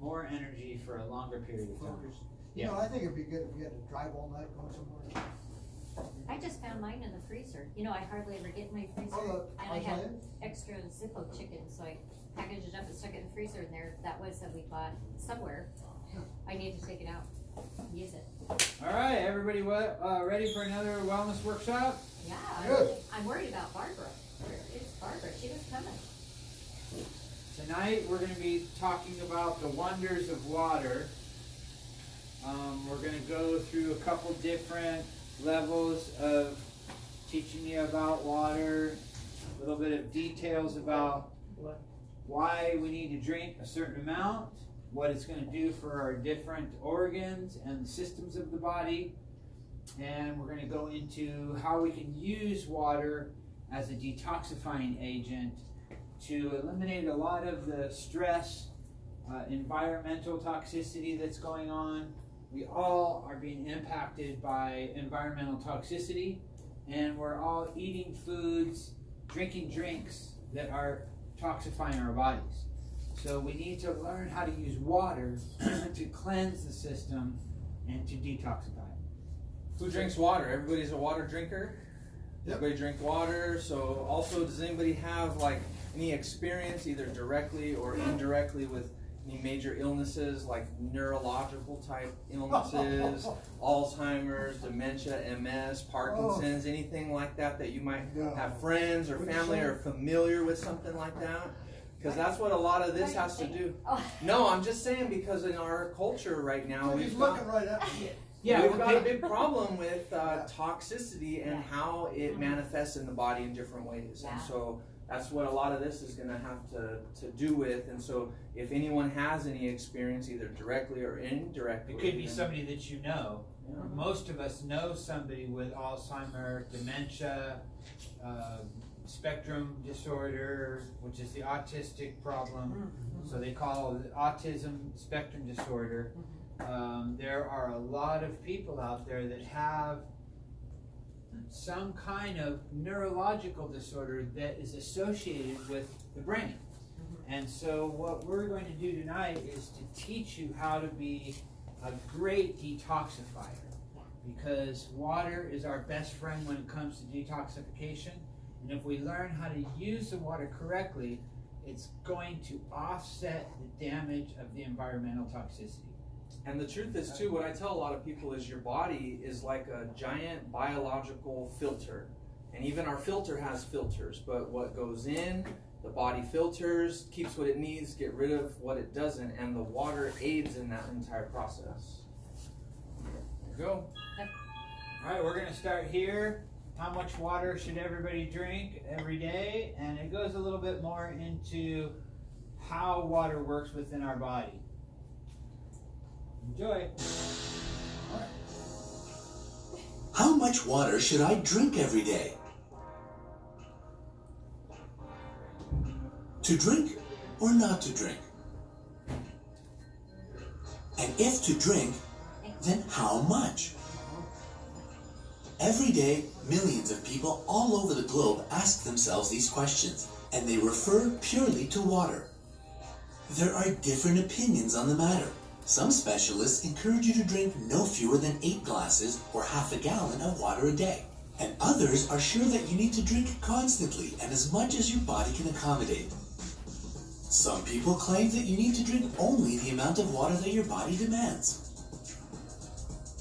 more energy for a longer period of time. You know, I think it'd be good if you had to drive all night going somewhere. I just found mine in the freezer. You know, I hardly ever get in my freezer, Oh, and I had extra Zippo chicken, so I packaged it up and stuck it in the freezer, and there that was that we bought somewhere. I need to take it out, use it. All right, everybody, ready for another wellness workshop? Yeah, Good. I'm worried about Barbara. Where is Barbara? She was coming. Tonight we're going to be talking about the wonders of water. We're going to go through a couple different levels of teaching you about water, a little bit of details about why we need to drink a certain amount, what it's going to do for our different organs and systems of the body, and we're going to go into how we can use water as a detoxifying agent to eliminate a lot of the stress, environmental toxicity that's going on. We all are being impacted by environmental toxicity, and we're all eating foods, drinking drinks that are toxifying our bodies. So we need to learn how to use water to cleanse the system and to detoxify. Who drinks water? Everybody's a water drinker? Yep. Everybody drink water. So also, does anybody have like any experience either directly or indirectly with any major illnesses like neurological type illnesses, Alzheimer's, dementia, MS, Parkinson's, anything like that that you might have friends or family or familiar with something like that? Because that's what a lot of this has to do. No, I'm just saying because in our culture right now, He's looking right at me. Yeah, we've got a big problem with toxicity and how it manifests in the body in different ways. And so that's what a lot of this is going to have to do with. And so if anyone has any experience, either directly or indirectly. It could be somebody that you know. Yeah. Most of us know somebody with Alzheimer's, dementia, spectrum disorder, which is the autistic problem. So they call it autism spectrum disorder. There are a lot of people out there that have some kind of neurological disorder that is associated with the brain. And so what we're going to do tonight is to teach you how to be a great detoxifier, because water is our best friend when it comes to detoxification. And if we learn how to use the water correctly, it's going to offset the damage of the environmental toxicity. And the truth is too, what I tell a lot of people is your body is like a giant biological filter. And even our filter has filters, but what goes in, the body filters, keeps what it needs, get rid of what it doesn't, and the water aids in that entire process. There you go. All right, we're going to start here. How much water should everybody drink every day? And it goes a little bit more into how water works within our body. Enjoy. How much water should I drink every day? To drink or not to drink? And if to drink, then how much? Every day, millions of people all over the globe ask themselves these questions, and they refer purely to water. There are different opinions on the matter. Some specialists encourage you to drink no fewer than 8 glasses or half a gallon of water a day. And others are sure that you need to drink constantly and as much as your body can accommodate. Some people claim that you need to drink only the amount of water that your body demands.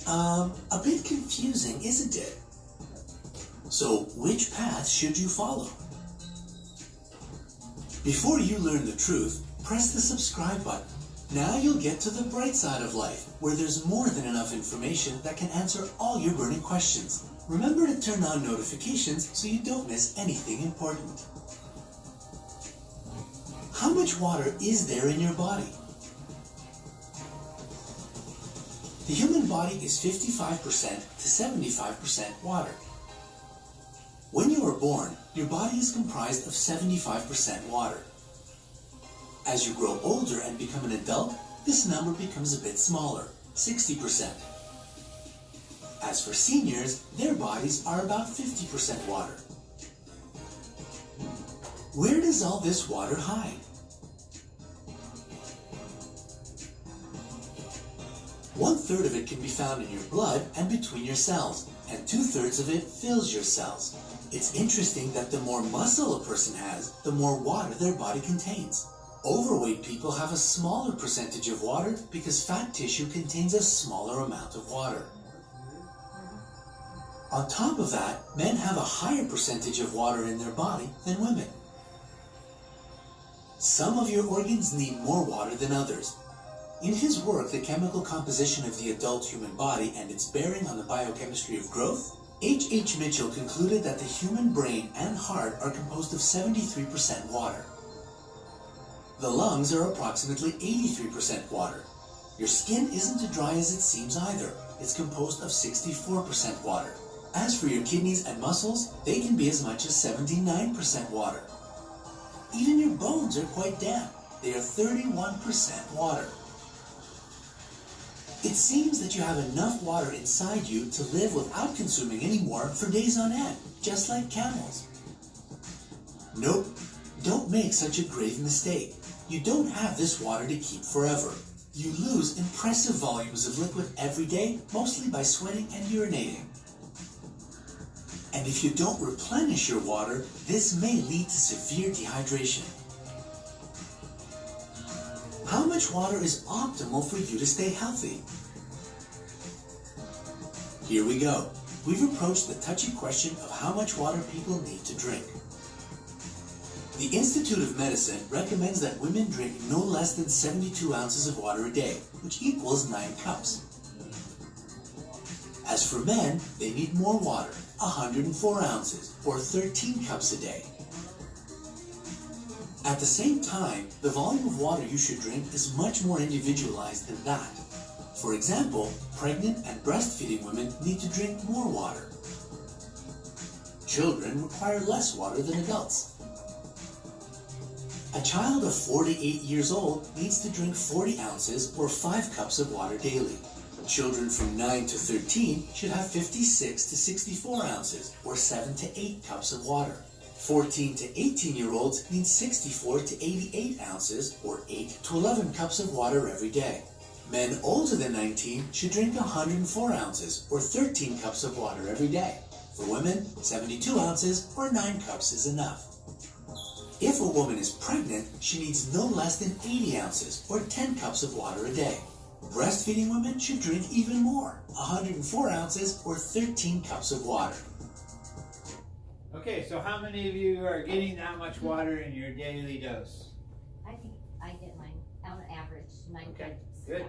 A bit confusing, isn't it? So, which path should you follow? Before you learn the truth, press the subscribe button. Now you'll get to the bright side of life, where there's more than enough information that can answer all your burning questions. Remember to turn on notifications so you don't miss anything important. How much water is there in your body? The human body is 55% to 75% water. When you are born, your body is comprised of 75% water. As you grow older and become an adult, this number becomes a bit smaller, 60%. As for seniors, their bodies are about 50% water. Where does all this water hide? 1/3 of it can be found in your blood and between your cells, and 2/3 of it fills your cells. It's interesting that the more muscle a person has, the more water their body contains. Overweight people have a smaller percentage of water because fat tissue contains a smaller amount of water. On top of that, men have a higher percentage of water in their body than women. Some of your organs need more water than others. In his work, The Chemical Composition of the Adult Human Body and Its Bearing on the Biochemistry of Growth, H. Mitchell concluded that the human brain and heart are composed of 73% water. The lungs are approximately 83% water. Your skin isn't as dry as it seems either. It's composed of 64% water. As for your kidneys and muscles, they can be as much as 79% water. Even your bones are quite damp. They are 31% water. It seems that you have enough water inside you to live without consuming any more for days on end, just like camels. Nope, don't make such a grave mistake. You don't have this water to keep forever. You lose impressive volumes of liquid every day, mostly by sweating and urinating. And if you don't replenish your water, this may lead to severe dehydration. How much water is optimal for you to stay healthy? Here we go. We've approached the touchy question of how much water people need to drink. The Institute of Medicine recommends that women drink no less than 72 ounces of water a day, which equals 9 cups. As for men, they need more water, 104 ounces, or 13 cups a day. At the same time, the volume of water you should drink is much more individualized than that. For example, pregnant and breastfeeding women need to drink more water. Children require less water than adults. A child of 4 to 8 years old needs to drink 40 ounces or 5 cups of water daily. Children from 9 to 13 should have 56 to 64 ounces or 7 to 8 cups of water. 14 to 18-year-olds need 64 to 88 ounces or 8 to 11 cups of water every day. Men older than 19 should drink 104 ounces or 13 cups of water every day. For women, 72 ounces or 9 cups is enough. If a woman is pregnant, she needs no less than 80 ounces or 10 cups of water a day. Breastfeeding women should drink even more, 104 ounces or 13 cups of water. Okay, so how many of you are getting that much water in your daily dose? I think I get mine on average 9 Okay, cups. good.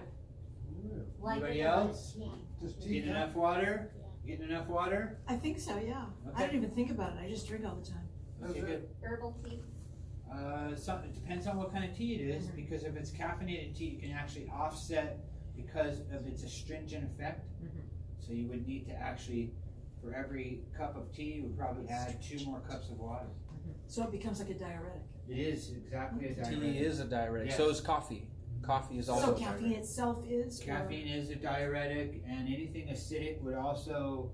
Like Anybody with else? tea. Just tea. Getting enough water? Getting enough water? I think so, yeah. Okay. I don't even think about it. I just drink all the time. Okay, good. Herbal tea. It depends on what kind of tea it is, because if it's caffeinated tea, you can actually offset because of its astringent effect. So you would need to actually, for every cup of tea, you would probably add 2 more cups of water. So it becomes like a diuretic. It is exactly a diuretic. Tea is a diuretic. Yes. So is coffee. Coffee is So also a caffeine diuretic. itself is? Caffeine is a diuretic, and anything acidic would also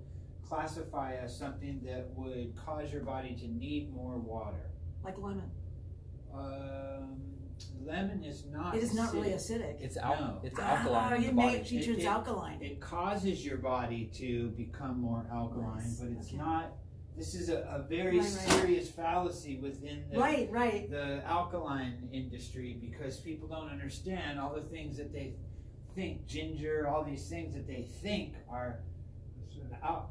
classify as something that would cause your body to need more water. Like lemon. Lemon is not It is not really acidic. acidic. It's No. it's alkaline in the You may body. teacher it's It- alkaline. It causes your body to become more alkaline, Yes, but it's okay. not. This is a very Right. serious fallacy within the Right. the alkaline industry, because people don't understand all the things that they think, ginger, all these things that they think are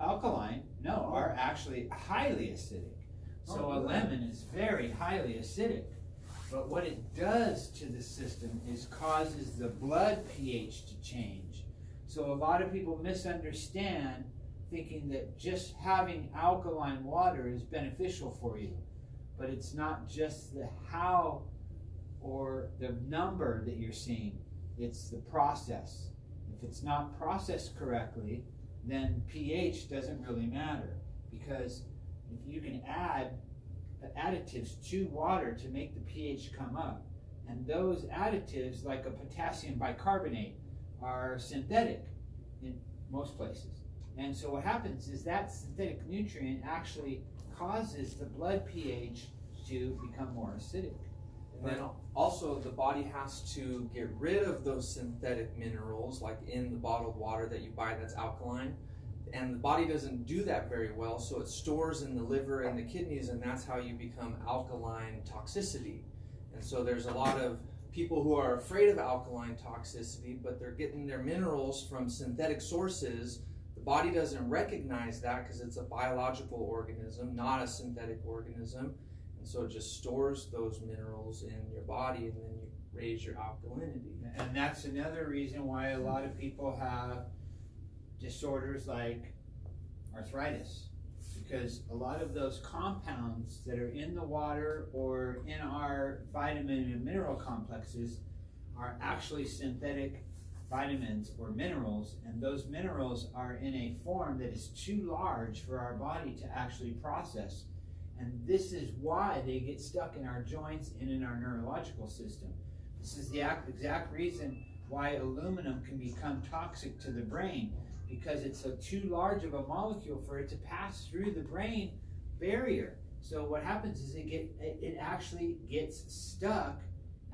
alkaline, are actually highly acidic. So a lemon is very highly acidic. But what it does to the system is causes the blood pH to change. So a lot of people misunderstand, thinking that just having alkaline water is beneficial for you. But it's not just the how or the number that you're seeing, it's the process. If it's not processed correctly, then pH doesn't really matter, because if you can add additives to water to make the pH come up, and those additives, like a potassium bicarbonate, are synthetic in most places. And so what happens is that synthetic nutrient actually causes the blood pH to become more acidic. And then also the body has to get rid of those synthetic minerals, like in the bottled water that you buy that's alkaline. And the body doesn't do that very well, so it stores in the liver and the kidneys, and that's how you become alkaline toxicity. And so there's a lot of people who are afraid of alkaline toxicity, but they're getting their minerals from synthetic sources. The body doesn't recognize that because it's a biological organism, not a synthetic organism. And so it just stores those minerals in your body, and then you raise your alkalinity. And that's another reason why a lot of people have disorders like arthritis, because a lot of those compounds that are in the water or in our vitamin and mineral complexes are actually synthetic vitamins or minerals, and those minerals are in a form that is too large for our body to actually process. And this is why they get stuck in our joints and in our neurological system. This is the exact reason why aluminum can become toxic to the brain, because it's too large of a molecule for it to pass through the brain barrier. So what happens is it actually gets stuck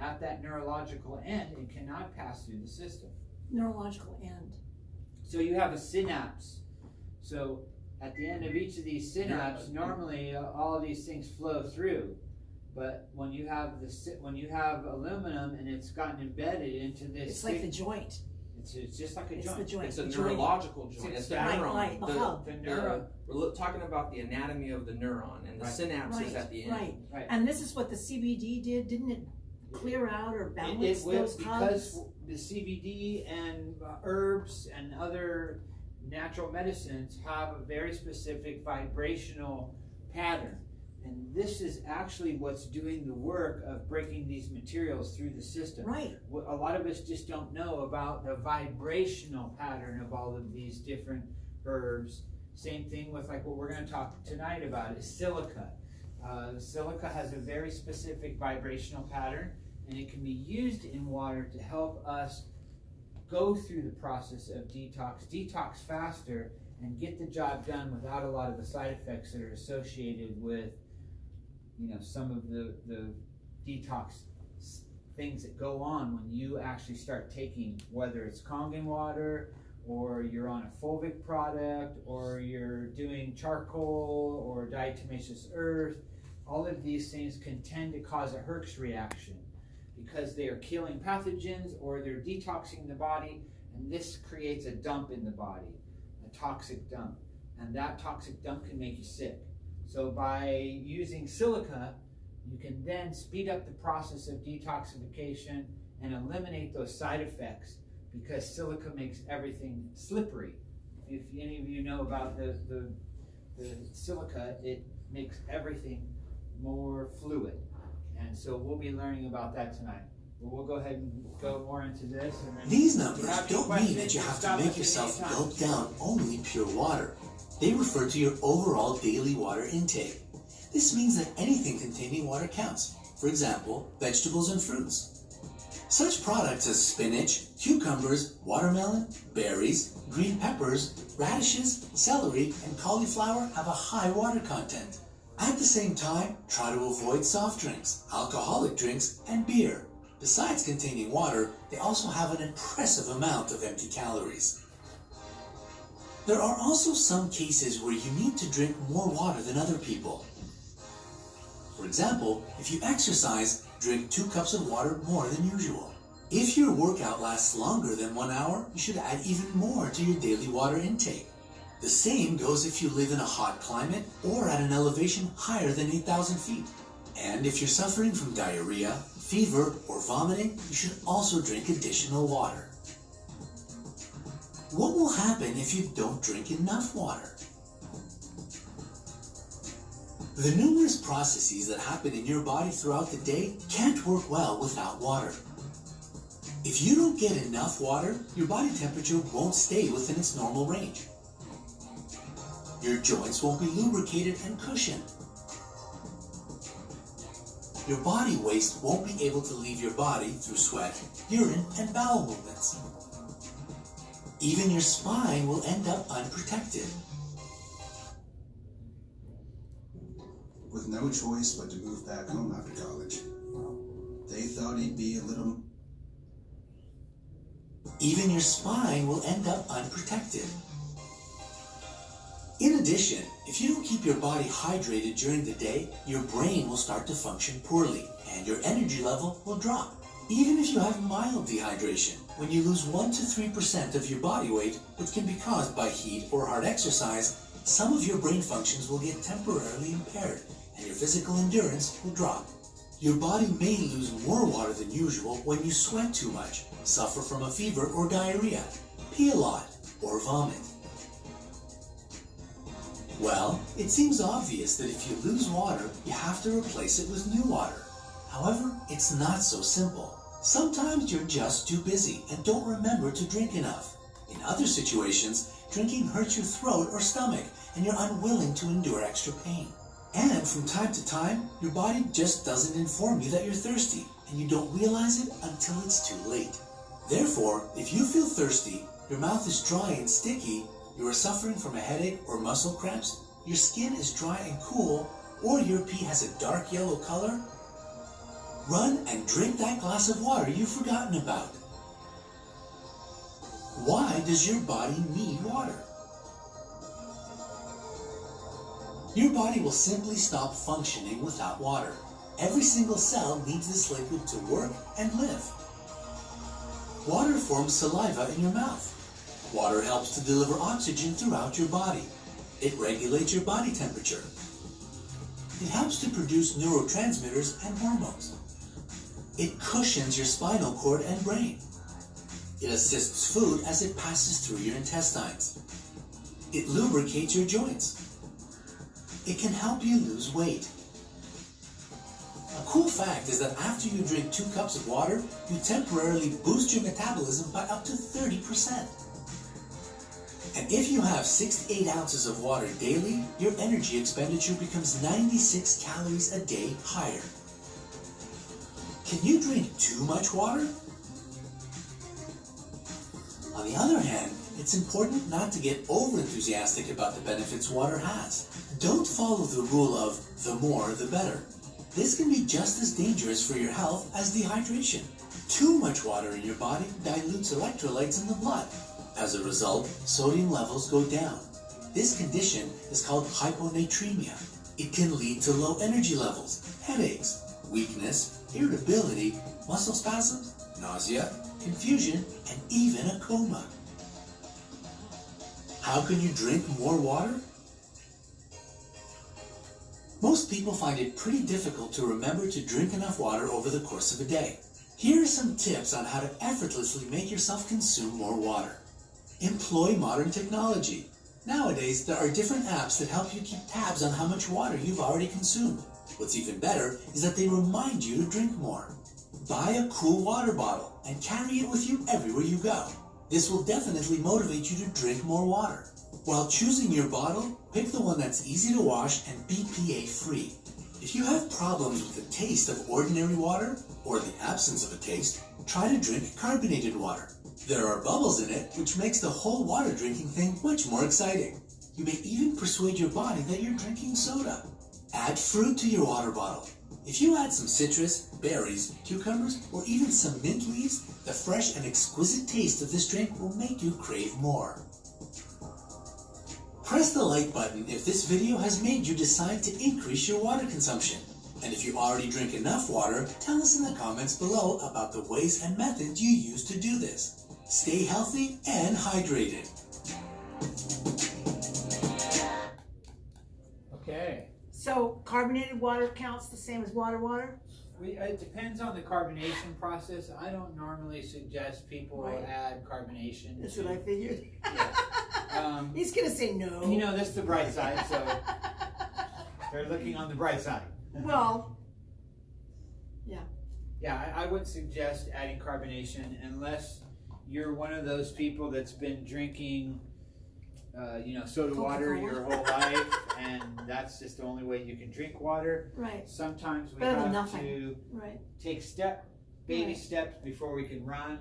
at that neurological end and cannot pass through the system. Neurological end. So you have a synapse. So at the end of each of these synapses, normally all of these things flow through. But when you have aluminum and it's gotten embedded into this, It's like the joint. It's just like a It's joint. the joint. It's a The joint. neurological joint. It's the Right, neuron. right, the hub. The neuron. We're talking about the anatomy of the neuron, and the Right. synapse is at the end. Right. Right. And this is what the CBD did, didn't it? Clear out or balance It will, those because hubs? the CBD and herbs and other natural medicines have a very specific vibrational pattern. And this is actually what's doing the work of breaking these materials through the system. Right. A lot of us just don't know about the vibrational pattern of all of these different herbs. Same thing with like what we're going to talk tonight about is silica. Silica has a very specific vibrational pattern, and it can be used in water to help us go through the process of detox faster, and get the job done without a lot of the side effects that are associated with, some of the detox things that go on when you actually start taking, whether it's Kangen water, or you're on a fulvic product, or you're doing charcoal or diatomaceous earth. All of these things can tend to cause a Hydr8si reaction because they are killing pathogens or they're detoxing the body, and this creates a dump in the body, a toxic dump, and that toxic dump can make you sick. So by using silica, you can then speed up the process of detoxification and eliminate those side effects, because silica makes everything slippery. If any of you know about the silica, it makes everything more fluid. And so we'll be learning about that tonight. But we'll go ahead and go more into this. And then These if numbers you have any don't mean questions, that you have to stop make us yourself anytime. gulp down only pure water. They refer to your overall daily water intake. This means that anything containing water counts. For example, vegetables and fruits. Such products as spinach, cucumbers, watermelon, berries, green peppers, radishes, celery, and cauliflower have a high water content. At the same time, try to avoid soft drinks, alcoholic drinks, and beer. Besides containing water, they also have an impressive amount of empty calories. There are also some cases where you need to drink more water than other people. For example, if you exercise, drink 2 cups of water more than usual. If your workout lasts longer than 1 hour, you should add even more to your daily water intake. The same goes if you live in a hot climate or at an elevation higher than 8,000 feet. And if you're suffering from diarrhea, fever, or vomiting, you should also drink additional water. What will happen if you don't drink enough water? The numerous processes that happen in your body throughout the day can't work well without water. If you don't get enough water, your body temperature won't stay within its normal range. Your joints won't be lubricated and cushioned. Your body waste won't be able to leave your body through sweat, urine, and bowel movements. Even your spine will end up unprotected. With no choice but to move back home after college. They thought he'd be a little... Even your spine will end up unprotected. In addition, if you don't keep your body hydrated during the day, your brain will start to function poorly and your energy level will drop. Even if you have mild dehydration, when you lose 1 to 3% of your body weight, which can be caused by heat or hard exercise, some of your brain functions will get temporarily impaired and your physical endurance will drop. Your body may lose more water than usual when you sweat too much, suffer from a fever or diarrhea, pee a lot, or vomit. Well, it seems obvious that if you lose water, you have to replace it with new water. However, it's not so simple. Sometimes you're just too busy and don't remember to drink enough. In other situations, drinking hurts your throat or stomach and you're unwilling to endure extra pain. And from time to time, your body just doesn't inform you that you're thirsty and you don't realize it until it's too late. Therefore, if you feel thirsty, your mouth is dry and sticky, you are suffering from a headache or muscle cramps, your skin is dry and cool, or your pee has a dark yellow color, run and drink that glass of water you've forgotten about. Why does your body need water? Your body will simply stop functioning without water. Every single cell needs this liquid to work and live. Water forms saliva in your mouth. Water helps to deliver oxygen throughout your body. It regulates your body temperature. It helps to produce neurotransmitters and hormones. It cushions your spinal cord and brain. It assists food as it passes through your intestines. It lubricates your joints. It can help you lose weight. A cool fact is that after you drink 2 cups of water, you temporarily boost your metabolism by up to 30%. And if you have 6 to 8 ounces of water daily, your energy expenditure becomes 96 calories a day higher. Can you drink too much water? On the other hand, it's important not to get over-enthusiastic about the benefits water has. Don't follow the rule of the more the better. This can be just as dangerous for your health as dehydration. Too much water in your body dilutes electrolytes in the blood. As a result, sodium levels go down. This condition is called hyponatremia. It can lead to low energy levels, headaches, weakness, irritability, muscle spasms, nausea, confusion, and even a coma. How can you drink more water? Most people find it pretty difficult to remember to drink enough water over the course of a day. Here are some tips on how to effortlessly make yourself consume more water. Employ modern technology. Nowadays, there are different apps that help you keep tabs on how much water you've already consumed. What's even better is that they remind you to drink more. Buy a cool water bottle and carry it with you everywhere you go. This will definitely motivate you to drink more water. While choosing your bottle, pick the one that's easy to wash and BPA free. If you have problems with the taste of ordinary water or the absence of a taste, try to drink carbonated water. There are bubbles in it, which makes the whole water drinking thing much more exciting. You may even persuade your body that you're drinking soda. Add fruit to your water bottle. If you add some citrus, berries, cucumbers, or even some mint leaves, the fresh and exquisite taste of this drink will make you crave more. Press the like button if this video has made you decide to increase your water consumption. And if you already drink enough water, tell us in the comments below about the ways and methods you use to do this. Stay healthy and hydrated. Okay. So carbonated water counts the same as water? It depends on the carbonation process. I don't normally suggest people Right. add carbonation. That's what I figured. Yeah. He's gonna say no. You know, that's the bright side, so they're looking on the bright side. Well, Yeah, I would suggest adding carbonation unless you're one of those people that's been drinking, soda water your whole life, and that's just the only way you can drink water. right, Sometimes we Better than have nothing. to right. take baby Right. steps before we can run,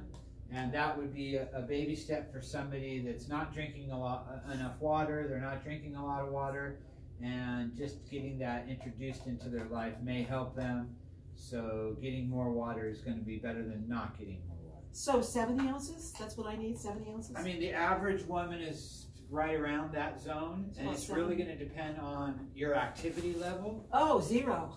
and that would be a baby step for somebody that's not drinking enough water. They're not drinking a lot of water, and just getting that introduced into their life may help them. So getting more water is going to be better than not getting more water. So 70 ounces, that's what I need, 70 ounces? I mean, the average woman is right around that zone, and About it's really 70. going to depend on your activity level. Oh, 0.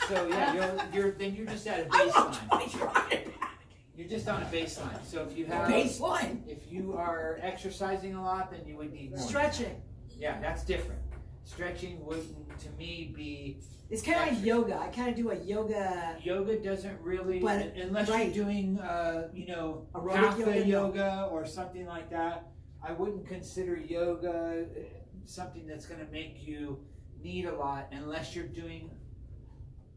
So yeah, you're just at a I want baseline. 20 right back. You're just on a baseline. So if you have Baseline. if you are exercising a lot, then you would need more. Stretching. Yeah, that's different. Stretching wouldn't, to me, be. It's kind of like yoga. I kind of do a yoga. Yoga doesn't really, But- unless right. you're doing, you know, Aerobic hatha yoga, no. yoga or something like that. I wouldn't consider yoga something that's going to make you need a lot unless you're doing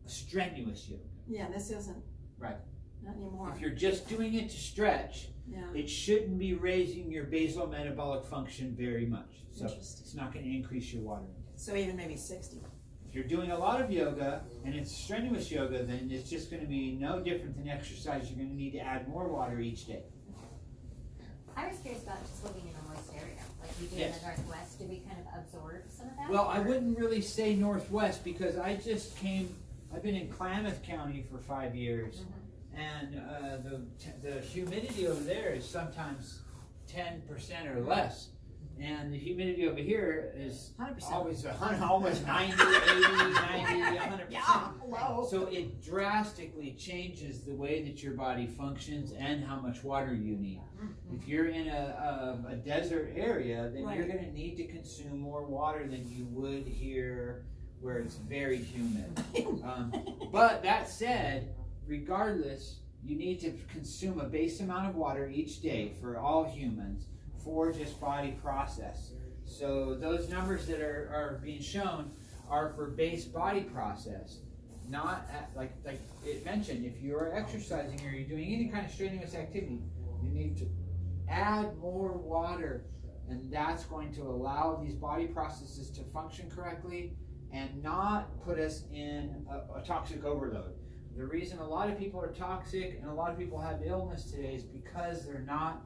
strenuous yoga. Yeah, this isn't. Right. Not anymore. If you're just doing it to stretch, Yeah. it shouldn't be raising your basal metabolic function very much. So Interesting. it's not going to increase your water intake. So even maybe 60. If you're doing a lot of yoga and it's strenuous yoga, then it's just going to be no different than exercise. You're going to need to add more water each day. I was curious about just living in a moist area, like we do Yes. in the Northwest. Do we kind of absorb some of that? Well, I or- wouldn't really say Northwest because I've been in Klamath County for 5 years, and the humidity over there is sometimes 10% or less. And the humidity over here is 100%. always almost 90, 80, 90, 100%. Yeah, hello. So it drastically changes the way that your body functions and how much water you need. If you're in a desert area, then you're Right. going to need to consume more water than you would here where it's very humid. But that said, regardless, you need to consume a base amount of water each day for all humans for just body process. So those numbers that are being shown are for base body process, not like it mentioned, if you are exercising or you're doing any kind of strenuous activity, you need to add more water, and that's going to allow these body processes to function correctly and not put us in a toxic overload. The reason a lot of people are toxic and a lot of people have illness today is because they're not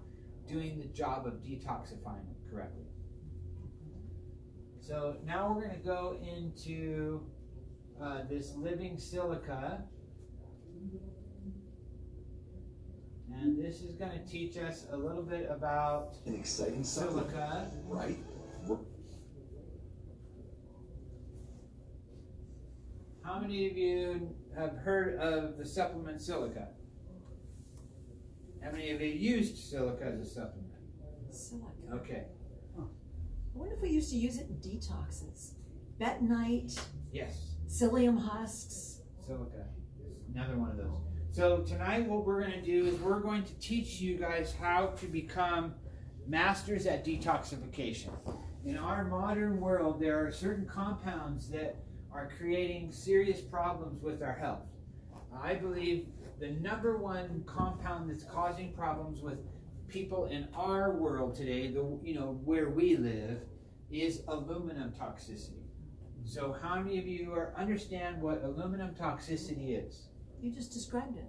doing the job of detoxifying it correctly. So now we're going to go into this living silica. And this is going to teach us a little bit about An exciting supplement, silica. right? How many of you have heard of the supplement silica? How many of you used silica as a supplement? Silica. Okay. I wonder if we used to use it in detoxes. Bentonite, Yes. psyllium husks. Silica. Another one of those. So tonight what we're going to do is we're going to teach you guys how to become masters at detoxification. In our modern world, there are certain compounds that are creating serious problems with our health. I believe the number one compound that's causing problems with people in our world today, where we live, is aluminum toxicity. So how many of you understand what aluminum toxicity is? You just described it.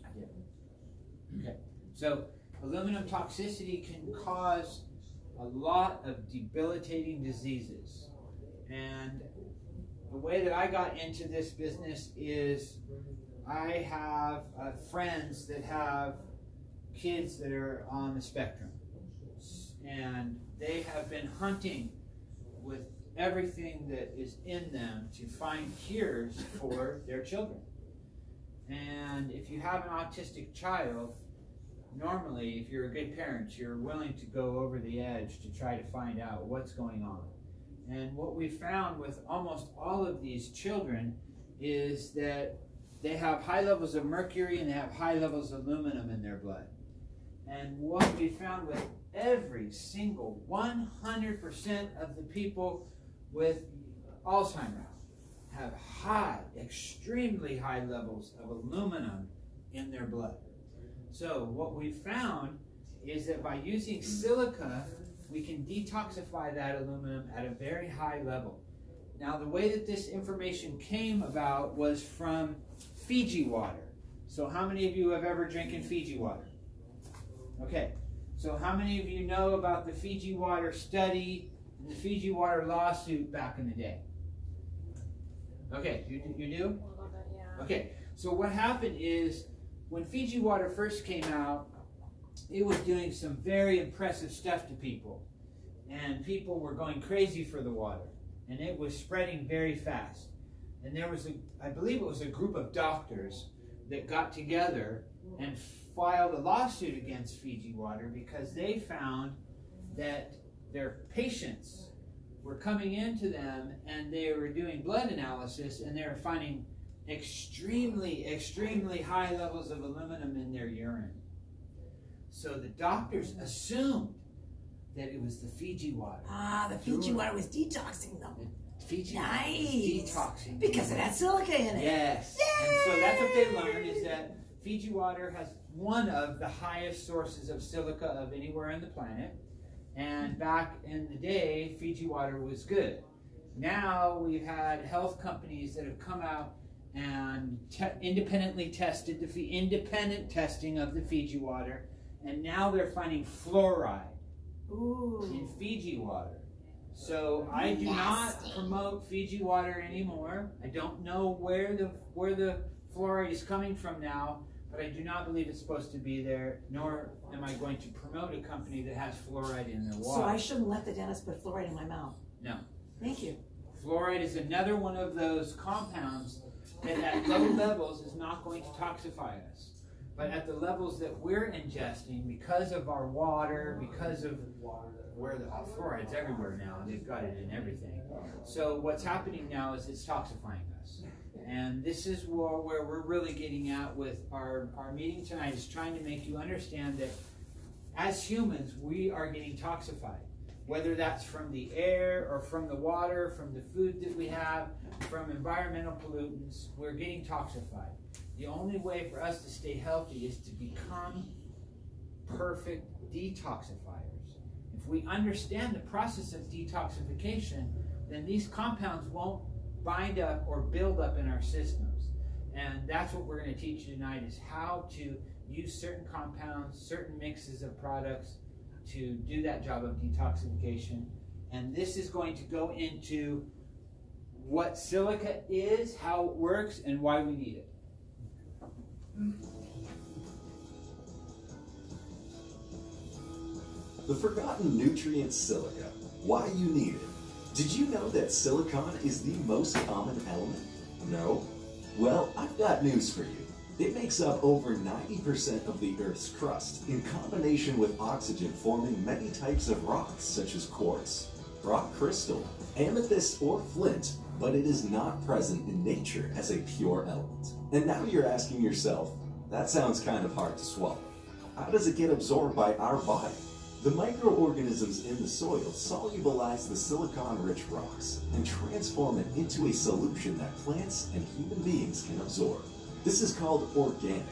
I did. Okay. So aluminum toxicity can cause a lot of debilitating diseases. And the way that I got into this business is I have friends that have kids that are on the spectrum. And they have been hunting with everything that is in them to find cures for their children. And if you have an autistic child, normally, if you're a good parent, you're willing to go over the edge to try to find out what's going on. And what we found with almost all of these children is that they have high levels of mercury and they have high levels of aluminum in their blood. And what we found with every single 100% of the people with Alzheimer's have high, extremely high levels of aluminum in their blood. So what we found is that by using silica, we can detoxify that aluminum at a very high level. Now, the way that this information came about was from Fiji water. So how many of you have ever drinking Fiji water? Okay, so how many of you know about the Fiji water study and the Fiji water lawsuit back in the day? Okay, you do? Okay, so what happened is when Fiji water first came out, it was doing some very impressive stuff to people. And people were going crazy for the water. And it was spreading very fast. And there was, I believe it was a group of doctors that got together and filed a lawsuit against Fiji water because they found that their patients were coming into them and they were doing blood analysis and they were finding extremely high levels of aluminum in their urine. So the doctors assumed that it was the Fiji water. Ah, the Fiji water was detoxing them. Fiji Nice. was detoxing. Because it had silica in it. Yes. Yay! And so that's what they learned, is that Fiji water has one of the highest sources of silica of anywhere on the planet. And back in the day, Fiji water was good. Now we've had health companies that have come out and independently tested independent testing of the Fiji water, and now they're finding fluoride in Fiji water. So I do not promote Fiji water anymore. I don't know where the fluoride is coming from now, but I do not believe it's supposed to be there, nor am I going to promote a company that has fluoride in their water. So I shouldn't let the dentist put fluoride in my mouth. No. Thank you. Fluoride is another one of those compounds that at low levels is not going to toxify us. But at the levels that we're ingesting, because of our water, because of where the fluoride's everywhere now, they've got it in everything. So what's happening now is it's toxifying us. And this is where we're really getting at with our meeting tonight, is trying to make you understand that as humans, we are getting toxified. Whether that's from the air or from the water, from the food that we have, from environmental pollutants, we're getting toxified. The only way for us to stay healthy is to become perfect detoxifiers. If we understand the process of detoxification, then these compounds won't bind up or build up in our systems. And that's what we're going to teach you tonight, is how to use certain compounds, certain mixes of products to do that job of detoxification. And this is going to go into what silica is, how it works, and why we need it. The forgotten nutrient silica. Why you need it. Did you know that silicon is the most common element? No? Well, I've got news for you. It makes up over 90% of the Earth's crust, in combination with oxygen, forming many types of rocks such as quartz, rock crystal, amethyst, or flint, but it is not present in nature as a pure element. And now you're asking yourself, that sounds kind of hard to swallow. How does it get absorbed by our body? The microorganisms in the soil solubilize the silicon-rich rocks and transform it into a solution that plants and human beings can absorb. This is called organic,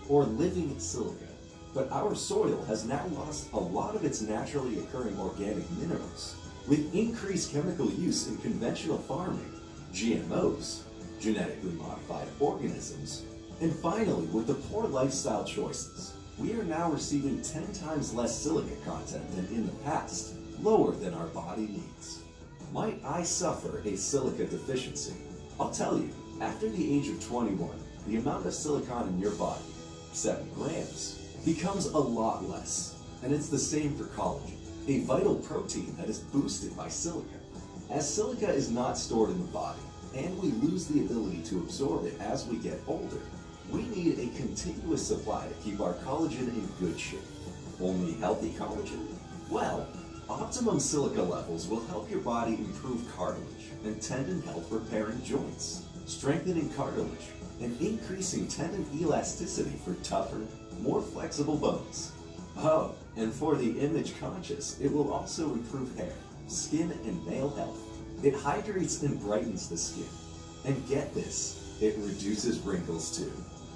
or living silica. But our soil has now lost a lot of its naturally occurring organic minerals. With increased chemical use in conventional farming, GMOs, genetically modified organisms, and finally with the poor lifestyle choices, we are now receiving 10 times less silica content than in the past, lower than our body needs. Might I suffer a silica deficiency? I'll tell you, after the age of 21, the amount of silicon in your body, 7 grams, becomes a lot less. And it's the same for collagen, a vital protein that is boosted by silica. As silica is not stored in the body, and we lose the ability to absorb it as we get older, we need a continuous supply to keep our collagen in good shape. Only healthy collagen? Well, optimum silica levels will help your body improve cartilage and tendon health, repairing joints, strengthening cartilage, and increasing tendon elasticity for tougher, more flexible bones. Oh, and for the image conscious, it will also improve hair, skin, and nail health. It hydrates and brightens the skin. And get this, it reduces wrinkles too.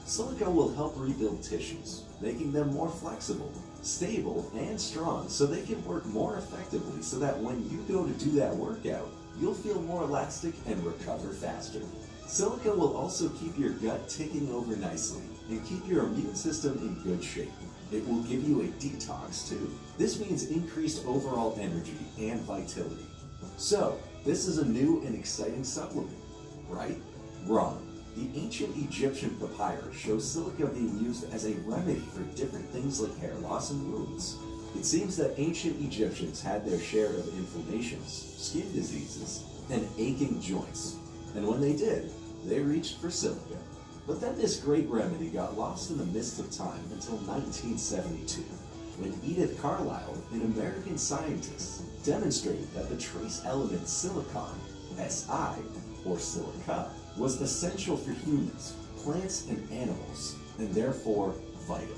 Silica will help rebuild tissues, making them more flexible, stable, and strong so they can work more effectively, so that when you go to do that workout, you'll feel more elastic and recover faster. Silica will also keep your gut ticking over nicely and keep your immune system in good shape. It will give you a detox too. This means increased overall energy and vitality. So, this is a new and exciting supplement, right? Wrong. The ancient Egyptian papyrus shows silica being used as a remedy for different things like hair loss and wounds. It seems that ancient Egyptians had their share of inflammations, skin diseases, and aching joints. And when they did, they reached for silica. But then this great remedy got lost in the mist of time until 1972, when Edith Carlisle, an American scientist, demonstrated that the trace element silicon, Si, or silica, was essential for humans, plants, and animals, and therefore vital.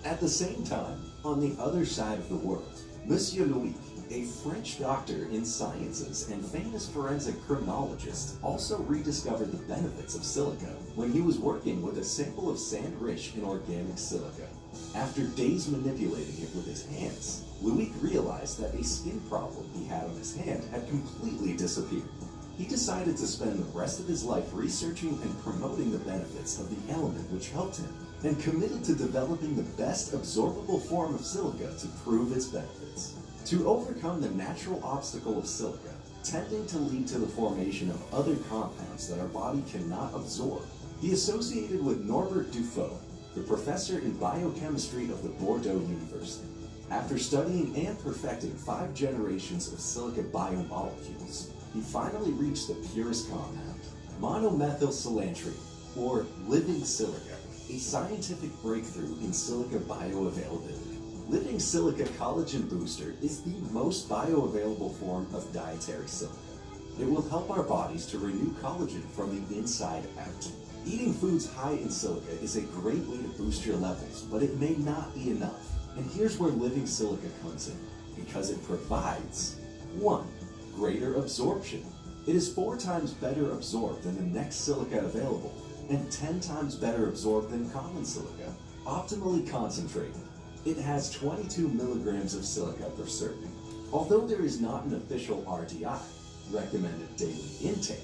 At the same time, on the other side of the world, Monsieur Louis, a French doctor in sciences and famous forensic criminologist, also rediscovered the benefits of silica when he was working with a sample of sand-rich and organic silica. After days manipulating it with his hands, Louis realized that a skin problem he had on his hand had completely disappeared. He decided to spend the rest of his life researching and promoting the benefits of the element which helped him, and committed to developing the best absorbable form of silica to prove its benefits. To overcome the natural obstacle of silica, tending to lead to the formation of other compounds that our body cannot absorb, he associated with Norbert Dufault, the professor in biochemistry of the Bordeaux University. After studying and perfecting 5 generations of silica biomolecules, he finally reached the purest compound, monomethylcilantrene, or living silica, a scientific breakthrough in silica bioavailability. Living silica collagen booster is the most bioavailable form of dietary silica. It will help our bodies to renew collagen from the inside out. Eating foods high in silica is a great way to boost your levels, but it may not be enough. And here's where living silica comes in, because it provides 1. Greater absorption. It is 4 times better absorbed than the next silica available, and 10 times better absorbed than common silica. Optimally concentrated. It has 22 milligrams of silica per serving. Although there is not an official RDI, recommended daily intake,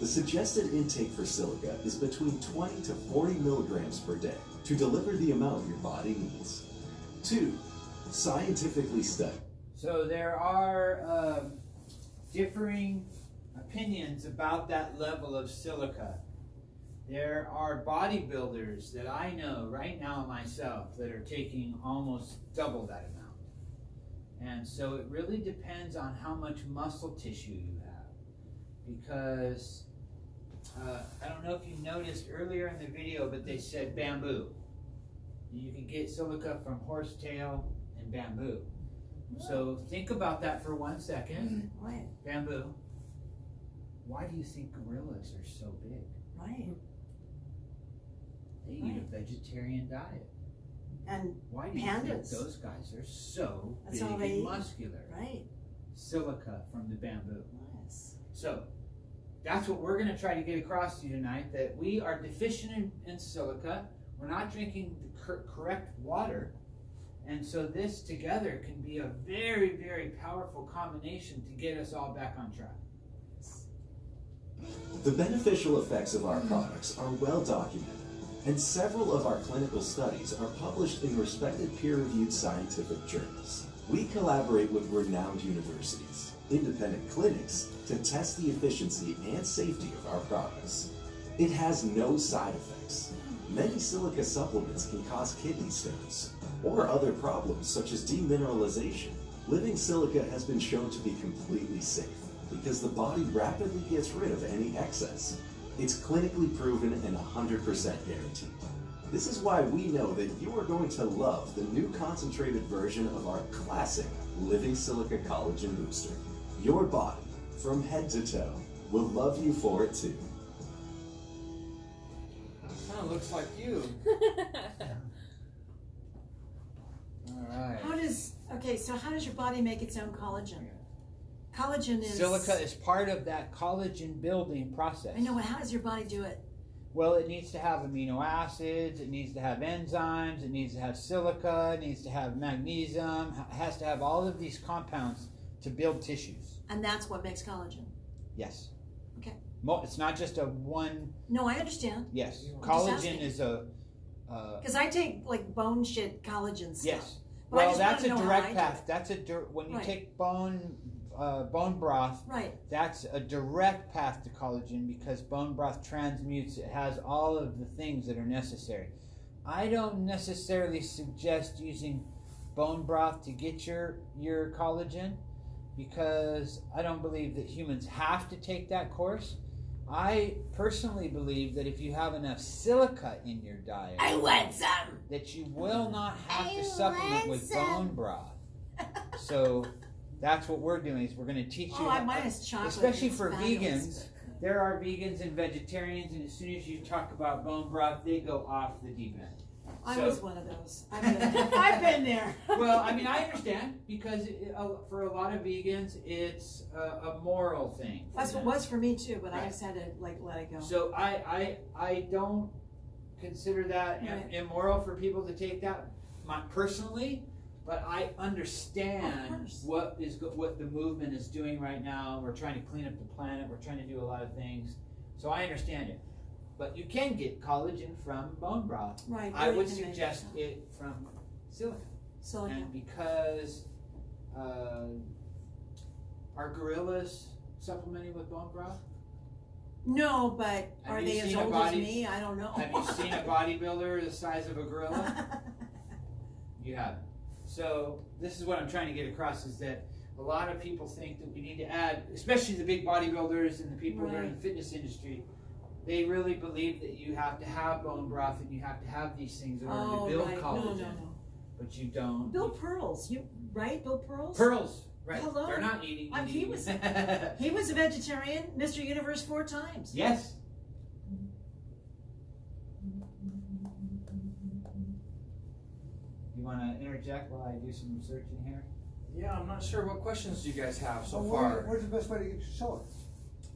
the suggested intake for silica is between 20 to 40 milligrams per day to deliver the amount your body needs. 2. Scientifically studied. So there are differing opinions about that level of silica. There are bodybuilders that I know right now myself that are taking almost double that amount. And so it really depends on how much muscle tissue you have. Because, I don't know if you noticed earlier in the video, but they said bamboo. You can get silica from horsetail and bamboo. So think about that for 1 second. Right. Bamboo. Why do you think gorillas are so big? Right. They eat a vegetarian diet. And Why do you pandas. think those guys are so That's big all they and eat. muscular? Right. Silica from the bamboo. Yes. So that's what we're going to try to get across to you tonight, that we are deficient in silica. We're not drinking the correct water. And so this together can be a very, very powerful combination to get us all back on track. The beneficial effects of our products are well documented, and several of our clinical studies are published in respected peer-reviewed scientific journals. We collaborate with renowned universities, independent clinics, to test the efficiency and safety of our products. It has no side effects. Many silica supplements can cause kidney stones or other problems such as demineralization. Living silica has been shown to be completely safe because the body rapidly gets rid of any excess. It's clinically proven and 100% guaranteed. This is why we know that you are going to love the new concentrated version of our classic Living Silica Collagen Booster. Your body, from head to toe, will love you for it too. Kind of looks like you. All right. How does your body make its own collagen? Collagen is... Silica is part of that collagen building process. I know, but how does your body do it? Well, it needs to have amino acids, it needs to have enzymes, it needs to have silica, it needs to have magnesium, it has to have all of these compounds to build tissues. And that's what makes collagen? Yes. Okay. It's not just a one... No, I understand. Yes. I'm just Collagen asking. is a... Because I take, like, bone shit collagen stuff. Yes. But I Well, just that's a wanna know direct how I do path. it. That's when you Right. take bone bone broth, Right. that's a direct path to collagen because bone broth transmutes. It has all of the things that are necessary. I don't necessarily suggest using bone broth to get your collagen because I don't believe that humans have to take that course. I personally believe that if you have enough silica in your diet, I want some. that you will not have to supplement with bone broth. So that's what we're doing is we're going to teach you, Mine is chocolate. especially It's for fabulous. vegans. There are vegans and vegetarians, and as soon as you talk about bone broth, they go off the deep end. I So- was one of those. I've been there. Well, I mean, I understand because for a lot of vegans, it's a moral thing. for That's what them. it was for me too, but I Right. just had to let it go. So I don't consider that Right. immoral for people to take that personally, but I Of understand course. what the movement is doing right now. We're trying to clean up the planet. We're trying to do a lot of things. So I understand it. But you can get collagen from bone broth. Right. I really would can make suggest it. it from silica. Silica. And because are gorillas supplementing with bone broth? No, but Have are you they as seen a old body- as me? I don't know. Have you seen a bodybuilder the size of a gorilla? You haven't. So this is what I'm trying to get across is that a lot of people think that we need to add, especially the big bodybuilders and the people that are in the Right. fitness industry, they really believe that you have to have bone broth and you have to have these things in order Oh, to build right. collagen. No. But you don't. Bill Pearls, Bill Pearls? Pearls, right? Hello. They're not eating. He was a vegetarian, Mr. Universe 4 times. Yes. You want to interject while I do some searching here? Yeah, I'm not sure what questions you guys have so Well, far. Where's the best way to get your silica?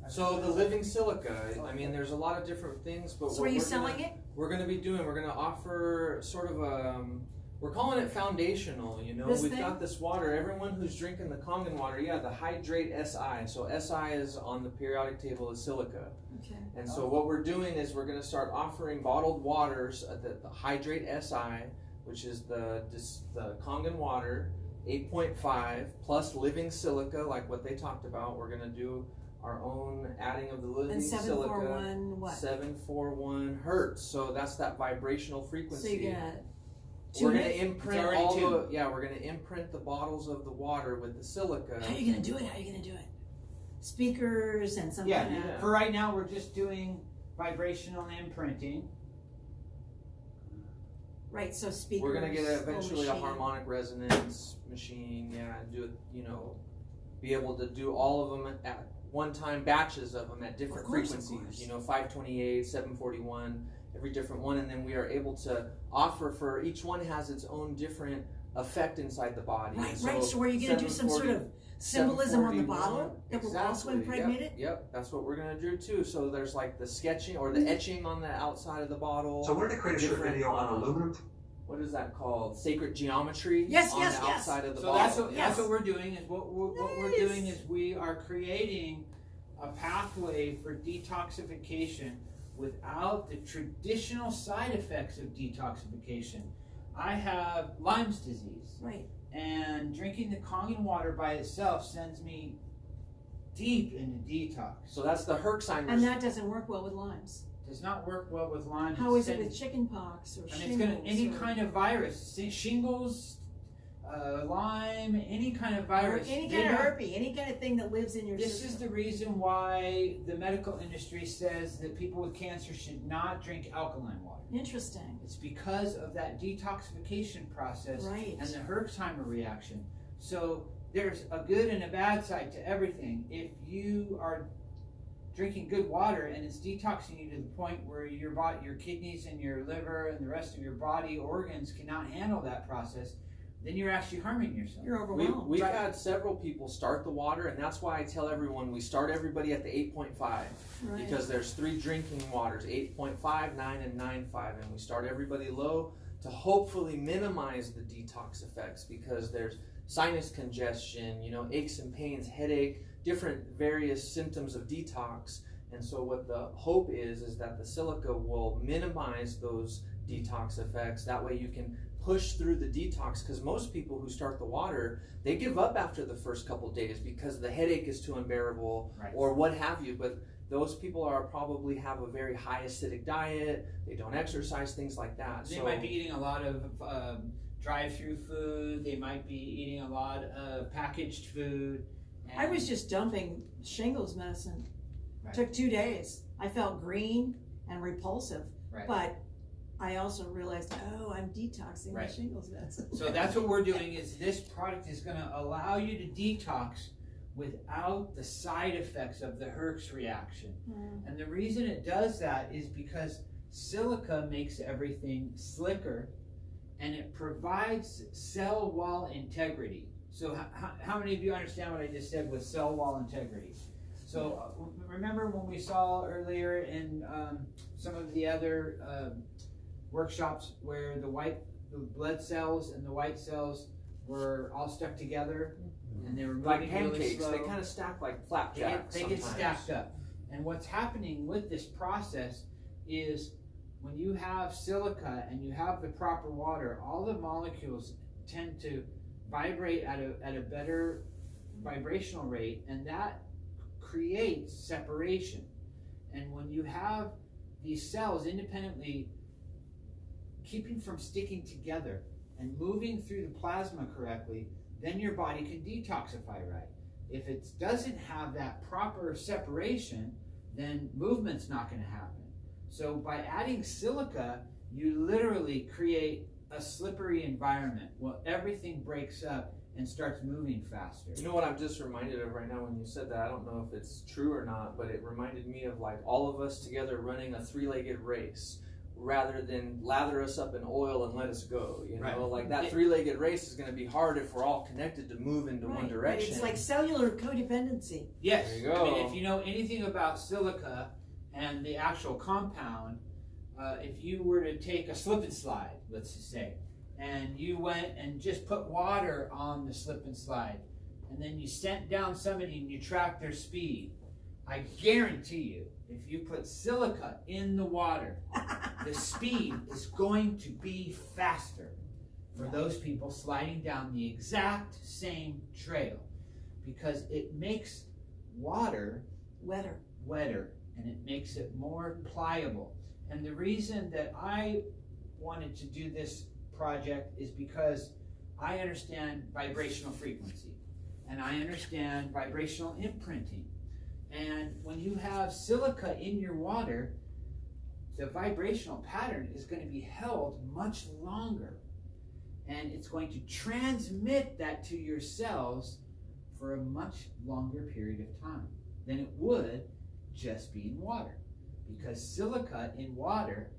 So the living silica, I mean, there's a lot of different things, but So what are you we're selling gonna, it? We're going to be doing, we're going to offer sort of a, we're calling it foundational, you know. This We've thing? got this water, everyone who's drinking the Kangen water, yeah, the Hydr8si. So Si is on the periodic table of silica. Okay. And so what we're doing is we're going to start offering bottled waters, the Hydr8si, which is the Kangen water, 8.5 plus living silica, like what they talked about. We're going to do our own adding of the living And silica. 741 what? 741 hertz. So that's that vibrational So frequency. you got We're tune going to it? imprint It's already all tuned. we're going to imprint the bottles of the water with the silica. How are you gonna do it? How are you gonna do it? Speakers and some Yeah. kind of Yeah. For right now, we're just doing vibrational imprinting. right. So speakers. We're gonna get eventually a machine. harmonic resonance machine, yeah, and do it, you know, be able to do all of them at one time, batches of them at different Of course. frequencies, you know, 528, 741, every different one, and then we are able to offer for each one has its own different effect inside the body. Right, And right. So are you gonna do some sort of symbolism on the 741, bottle that will also exactly, impregnate it? Yep, that's what we're gonna do too. So there's like the sketching or the etching on the outside of the bottle. So I wanted to create a short different, video on aluminum. What is that called? Sacred geometry Yes, on yes, the yes. outside of the So bottle. that's what, Yes. that's what we're doing is what we're Nice. doing is we are creating a pathway for detoxification without the traditional side effects of detoxification. I have Lyme's disease, Right. and drinking the Kangen water by itself sends me deep into detox. So that's the Herxheimer's. And that doesn't work well with limes. Does not work well with Lyme. How is it sends- with chicken pox or I mean, shingles? it's gonna any or, kind of virus, shingles, Lyme, any kind of or virus. any they kind of don't- herpes, any kind of thing that lives in your This system. is the reason why the medical industry says that people with cancer should not drink alkaline water. Interesting. It's because of that detoxification process Right. and the Herxheimer reaction. So there's a good and a bad side to everything. If you are drinking good water and it's detoxing you to the point where your body, your kidneys and your liver and the rest of your body organs cannot handle that process, then you're actually harming yourself. You're overwhelmed. We've Right. had several people start the water, and that's why I tell everyone we start everybody at the 8.5 right. because there's 3 drinking waters: 8.5, 9, and 9.5, and we start everybody low to hopefully minimize the detox effects because there's sinus congestion, you know, aches and pains, headache, different various symptoms of detox. And so what the hope is that the silica will minimize those detox effects. That way you can push through the detox, because most people who start the water, they give up after the first couple days because the headache is too unbearable, Right. or what have you. But those people are probably have a very high acidic diet, they don't exercise, things like that. They might be eating a lot of drive-through food. They might be eating a lot of packaged food. I was just dumping shingles medicine. Right. Took 2 days. I felt green and repulsive, Right. but I also realized, oh, I'm detoxing Right. the shingles medicine. So that's what we're doing. Is this product is going to allow you to detox without the side effects of the Hydr8si reaction. And the reason it does that is because silica makes everything slicker, and it provides cell wall integrity. So how many of you understand what I just said with cell wall integrity? So remember when we saw earlier in some of the other workshops where the blood cells and the white cells were all stuck together, and they were moving like really pancakes, slow. they kind of stack like flapjacks. They get sometimes. stacked up. And what's happening with this process is when you have silica and you have the proper water, all the molecules tend to vibrate at a better vibrational rate, and that creates separation. And when you have these cells independently keeping from sticking together and moving through the plasma correctly, then your body can detoxify right. If it doesn't have that proper separation, then movement's not going to happen. So by adding silica, you literally create a slippery environment. Well, everything breaks up and starts moving faster. You know what I'm just reminded of right now when you said that? I don't know if it's true or not, but it reminded me of like all of us together running a three-legged race, rather than lather us up in oil and let us go. You know, Right. like that three-legged race is going to be hard if we're all connected to move into one direction. It's like cellular codependency. Yes. There you I mean, go. if you know anything about silica and the actual compound, if you were to take a slip and slide, let's just say, and you went and just put water on the slip and slide, and then you sent down somebody and you tracked their speed, I guarantee you, if you put silica in the water, the speed is going to be faster for those people sliding down the exact same trail, because it makes water wetter and it makes it more pliable. And the reason that I wanted to do this project is because I understand vibrational frequency and I understand vibrational imprinting. And when you have silica in your water, the vibrational pattern is going to be held much longer, and it's going to transmit that to your cells for a much longer period of time than it would just be in water, because silica in water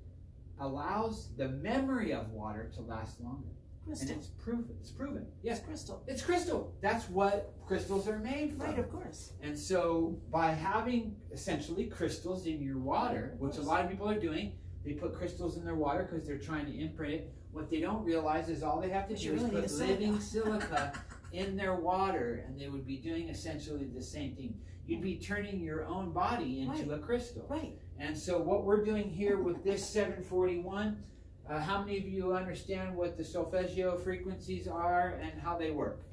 allows the memory of water to last longer. Crystal. And it's proven. Yes, It's crystal. it's crystal. That's what crystals are made from. Right, of course. And so by having essentially crystals in your water, which a lot of people are doing, they put crystals in their water because they're trying to imprint it. What they don't realize is all they have to do is put living silica in their water, and they would be doing essentially the same thing. You'd be turning your own body into a crystal. Right. And so what we're doing here with this 741, how many of you understand what the solfeggio frequencies are and how they work?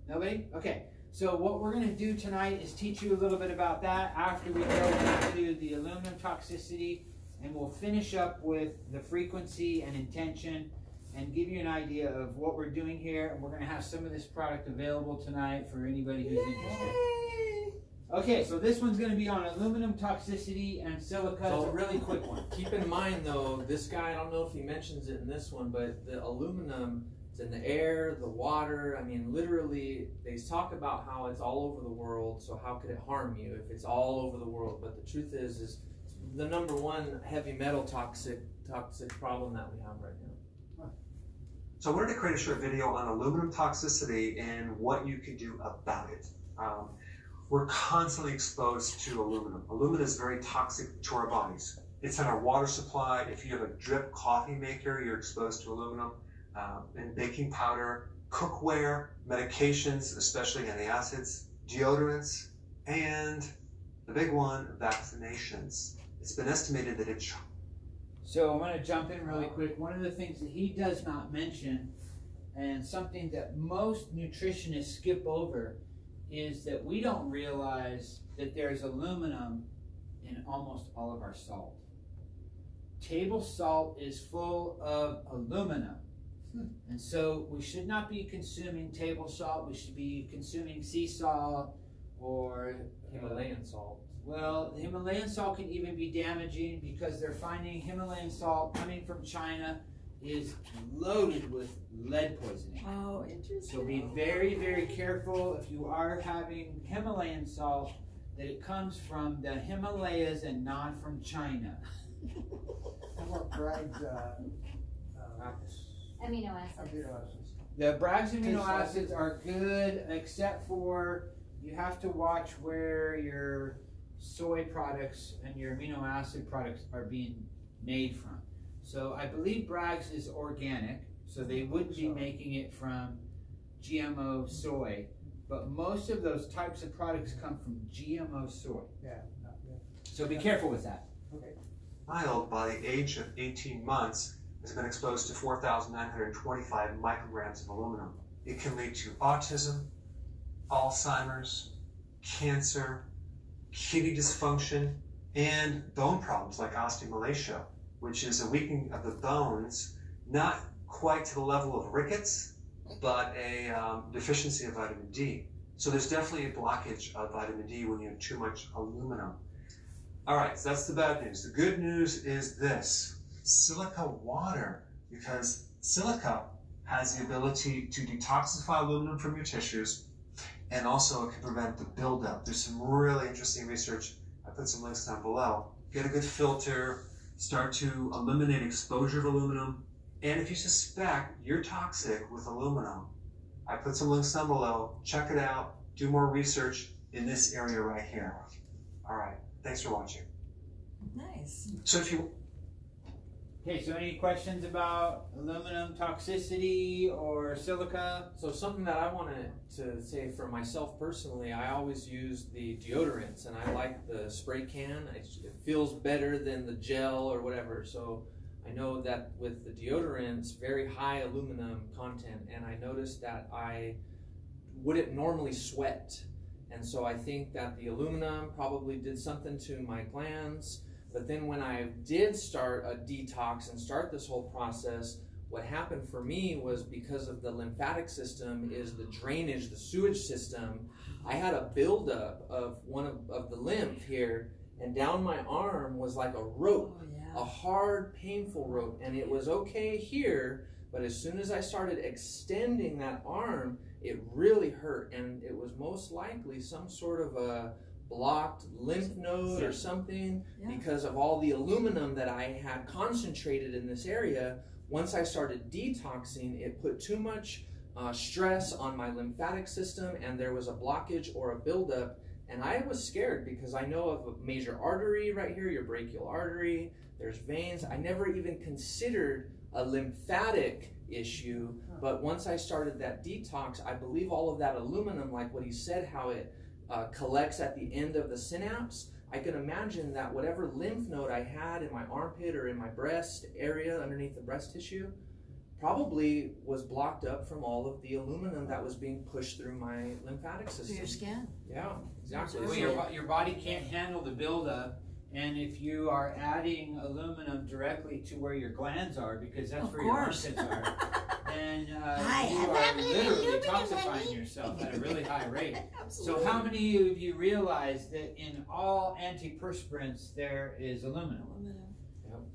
Nobody? Okay. So what we're going to do tonight is teach you a little bit about that after we go into the aluminum toxicity, and we'll finish up with the frequency and intention and give you an idea of what we're doing here. And we're going to have some of this product available tonight for anybody who's interested. Okay, so this one's going to be on aluminum toxicity and silica. It's a really quick one. Keep in mind though, this guy, I don't know if he mentions it in this one, but the aluminum, it's in the air, the water. I mean, literally, they talk about how it's all over the world, so how could it harm you if it's all over the world? But the truth is it's the number one heavy metal toxic problem that we have right now. So I wanted to create a short video on aluminum toxicity and what you can do about it. We're constantly exposed to aluminum. Aluminum is very toxic to our bodies. It's in our water supply. If you have a drip coffee maker, you're exposed to aluminum. And baking powder, cookware, medications, especially antacids, deodorants, and the big one, vaccinations. It's been estimated that So I'm going to jump in really quick. One of the things that he does not mention, and something that most nutritionists skip over, is that we don't realize that there's aluminum in almost all of our salt. Table salt is full of aluminum. And so we should not be consuming table salt. We should be consuming sea salt or Himalayan salt. well, Himalayan salt can even be damaging because they're finding Himalayan salt coming from China is loaded with lead poisoning. Oh, interesting. So be very, very careful if you are having Himalayan salt that it comes from the Himalayas and not from China. How about Bragg's, Amino acids. amino acids? The Bragg's amino acids are good, except for you have to watch where your soy products and your amino acid products are being made from. So I believe Bragg's is organic, so they would be making it from GMO soy, but most of those types of products come from GMO soy. Yeah. So be careful with that. Okay. Child, by the age of 18 months, has been exposed to 4,925 micrograms of aluminum. It can lead to autism, Alzheimer's, cancer, kidney dysfunction, and bone problems like osteomalacia, which is a weakening of the bones, not quite to the level of rickets, but a deficiency of vitamin D. So there's definitely a blockage of vitamin D when you have too much aluminum. All right, so that's the bad news. The good news is this: silica water, because silica has the ability to detoxify aluminum from your tissues, and also it can prevent the buildup. There's some really interesting research. I put some links down below. Get a good filter, start to eliminate exposure of aluminum, and if you suspect you're toxic with aluminum, I put some links down below. Check it out. Do more research in this area right here. All right. Thanks for watching. Nice. So if you Okay, so any questions about aluminum toxicity or silica? So something that I wanted to say for myself personally, I always use the deodorants, and I like the spray can. It feels better than the gel or whatever. So I know that with the deodorants, very high aluminum content, and I noticed that I wouldn't normally sweat. And so I think that the aluminum probably did something to my glands. But then when I did start a detox and start this whole process, what happened for me was, because of the lymphatic system is the drainage, the sewage system, I had a buildup of of the lymph here, and down my arm was like a rope, a hard, painful rope. And it was okay here, but as soon as I started extending that arm, it really hurt, and it was most likely some sort of a blocked lymph node or something because of all the aluminum that I had concentrated in this area. Once I started detoxing, it put too much stress on my lymphatic system, and there was a blockage or a buildup. And I was scared because I know of a major artery right here, your brachial artery, there's veins. I never even considered a lymphatic issue, but once I started that detox, I believe all of that aluminum, like what he said, how it collects at the end of the synapse, I can imagine that whatever lymph node I had in my armpit or in my breast area underneath the breast tissue probably was blocked up from all of the aluminum that was being pushed through my lymphatic system. Through your skin? Yeah, exactly. Well, your body can't handle the buildup, and if you are adding aluminum directly to where your glands are, because that's where your armpits are, then you are literally toxifying yourself at a really high rate. Absolutely. So how many of you realize that in all antiperspirants there is aluminum?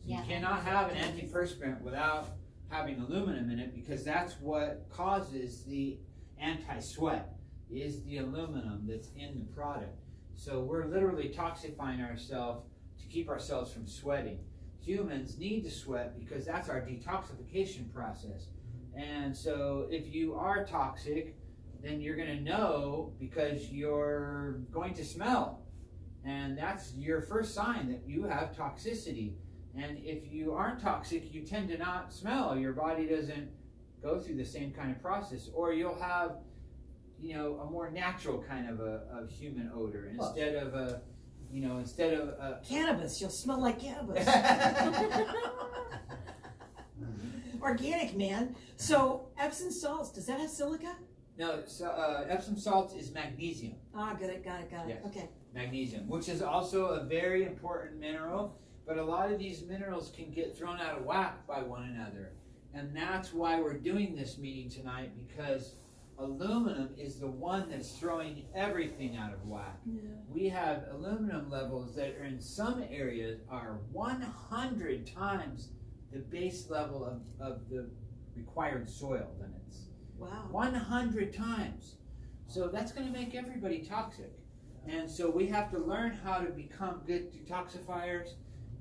You cannot have an antiperspirant without having aluminum in it, because that's what causes the anti-sweat, is the aluminum that's in the product. So we're literally toxifying ourselves to keep ourselves from sweating. Humans need to sweat because that's our detoxification process. And so if you are toxic, then you're going to know because you're going to smell. And that's your first sign that you have toxicity. And if you aren't toxic, you tend to not smell. Your body doesn't go through the same kind of process. Or you'll have, a more natural kind of a human odor instead of a you know, instead of Cannabis, you'll smell like cannabis. Organic, man. So Epsom salts, does that have silica? no, so, Epsom salts is magnesium. Ah, got it. Yes. Okay. Magnesium, which is also a very important mineral, but a lot of these minerals can get thrown out of whack by one another. And that's why we're doing this meeting tonight, because aluminum is the one that's throwing everything out of whack. Yeah. We have aluminum levels that are in some areas are 100 times the base level of the required soil limits. Wow. 100 times. So that's going to make everybody toxic. And so we have to learn how to become good detoxifiers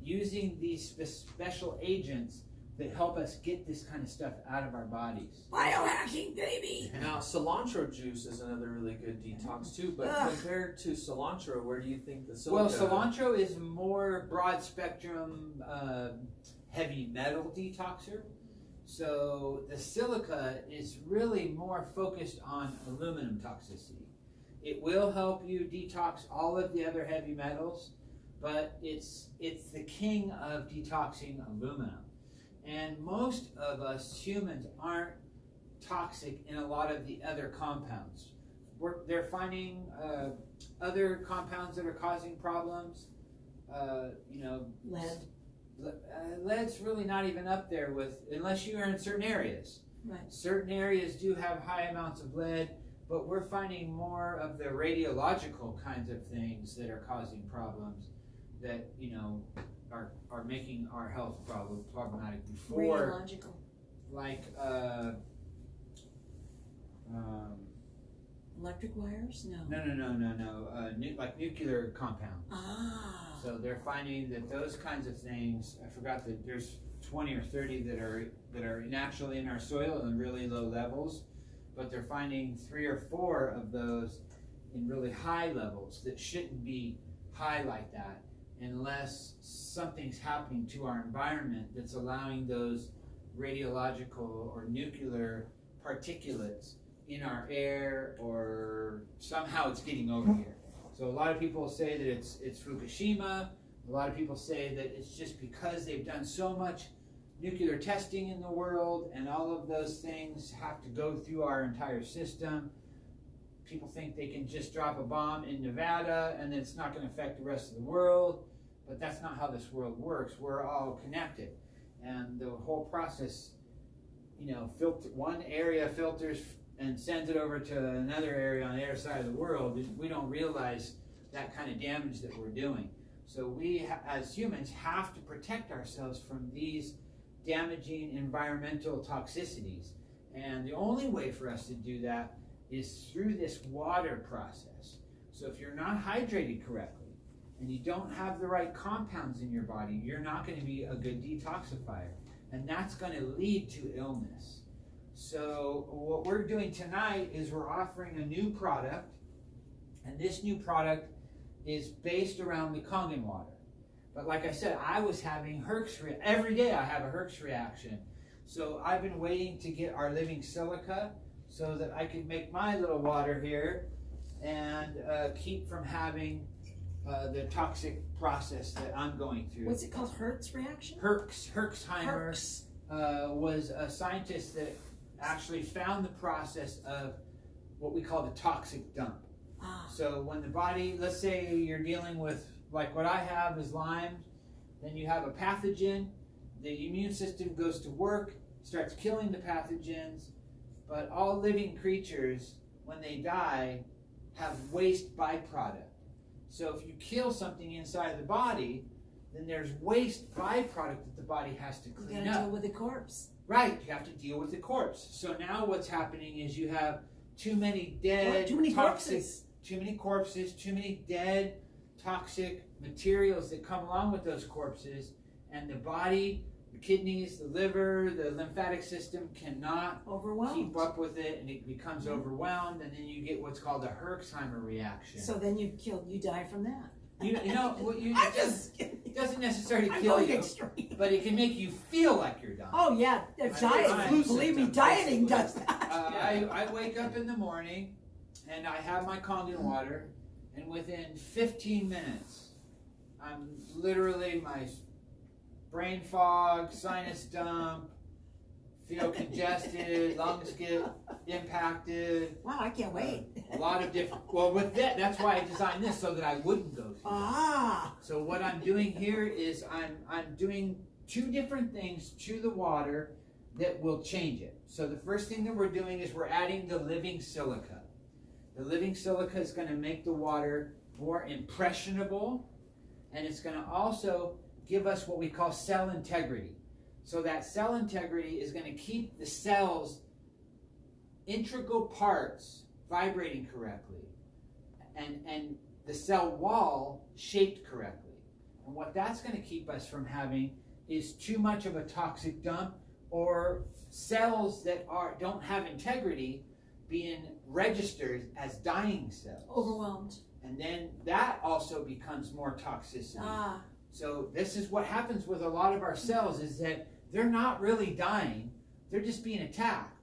using these special agents that help us get this kind of stuff out of our bodies. Biohacking, baby. Now, cilantro juice is another really good detox too, but compared to cilantro, where do you think the silica... Well, cilantro is more broad spectrum heavy metal detoxer. So the silica is really more focused on aluminum toxicity. It will help you detox all of the other heavy metals, but it's the king of detoxing aluminum. And most of us humans aren't toxic in a lot of the other compounds. They're finding other compounds that are causing problems. Lead. Lead's really not even up there with, unless you are in certain areas. Right. Certain areas do have high amounts of lead, but we're finding more of the radiological kinds of things that are causing problems that, you know, are making our health problematic before. Radiological. Like, Electric wires? No. No. Like nuclear compounds. Ah. So they're finding that those kinds of things, I forgot that there's 20 or 30 that are naturally in our soil in really low levels, but they're finding 3 or 4 of those in really high levels that shouldn't be high like that unless something's happening to our environment that's allowing those radiological or nuclear particulates in our air, or somehow it's getting over here. So a lot of people say that it's Fukushima. A lot of people say that it's just because they've done so much nuclear testing in the world, and all of those things have to go through our entire system. People think they can just drop a bomb in Nevada and it's not going to affect the rest of the world, but that's not how this world works. We're all connected, and the whole process, you know, one area filters and sends it over to another area on the other side of the world. We don't realize that kind of damage that we're doing. So we, as humans, have to protect ourselves from these damaging environmental toxicities. And the only way for us to do that is through this water process. So if you're not hydrated correctly, and you don't have the right compounds in your body, you're not going to be a good detoxifier. And that's going to lead to illness. So what we're doing tonight is we're offering a new product, and this new product is based around the Kangen water. But like I said, I was having every day I have a Herx reaction. So I've been waiting to get our living silica so that I can make my little water here and keep from having the toxic process that I'm going through. What's it called? Hertz reaction? Herxheimer Herx. was a scientist that actually found the process of what we call the toxic dump. Ah. So when the body, let's say you're dealing with, like what I have is Lyme, then you have a pathogen, the immune system goes to work, starts killing the pathogens, but all living creatures, when they die, have waste byproduct. So if you kill something inside the body, then there's waste byproduct that the body has to You clean gotta up. deal with the corpse. Right, you have to deal with the corpse. So now what's happening is you have too many dead, Too many toxic, corpses. too many corpses, too many dead, toxic materials that come along with those corpses, and the body, the kidneys, the liver, the lymphatic system cannot Overwhelmed. keep up with it, and it becomes overwhelmed, and then you get what's called a Herxheimer reaction. So then you die from that. You know what you I'm just kidding. it doesn't necessarily I'm kill going you, extreme. but it can make you feel like you're dying. Oh yeah, Flu believe me, symptoms, dieting basically. does that. I wake up in the morning and I have my Kangen water, and within 15 minutes I'm literally my brain fog, sinus dump, feel congested, lungs get impacted. Wow, I can't wait. A lot of different, well with that's why I designed this, so that I wouldn't go through that. So what I'm doing here is I'm doing 2 different things to the water that will change it. So the first thing that we're doing is we're adding the living silica. The living silica is going to make the water more impressionable, and it's going to also give us what we call cell integrity. So that cell integrity is going to keep the cells, integral parts, vibrating correctly, and the cell wall shaped correctly. And what that's going to keep us from having is too much of a toxic dump, or cells that don't have integrity being registered as dying cells. Overwhelmed. And then that also becomes more toxicity. So this is what happens with a lot of our cells, is that they're not really dying, they're just being attacked.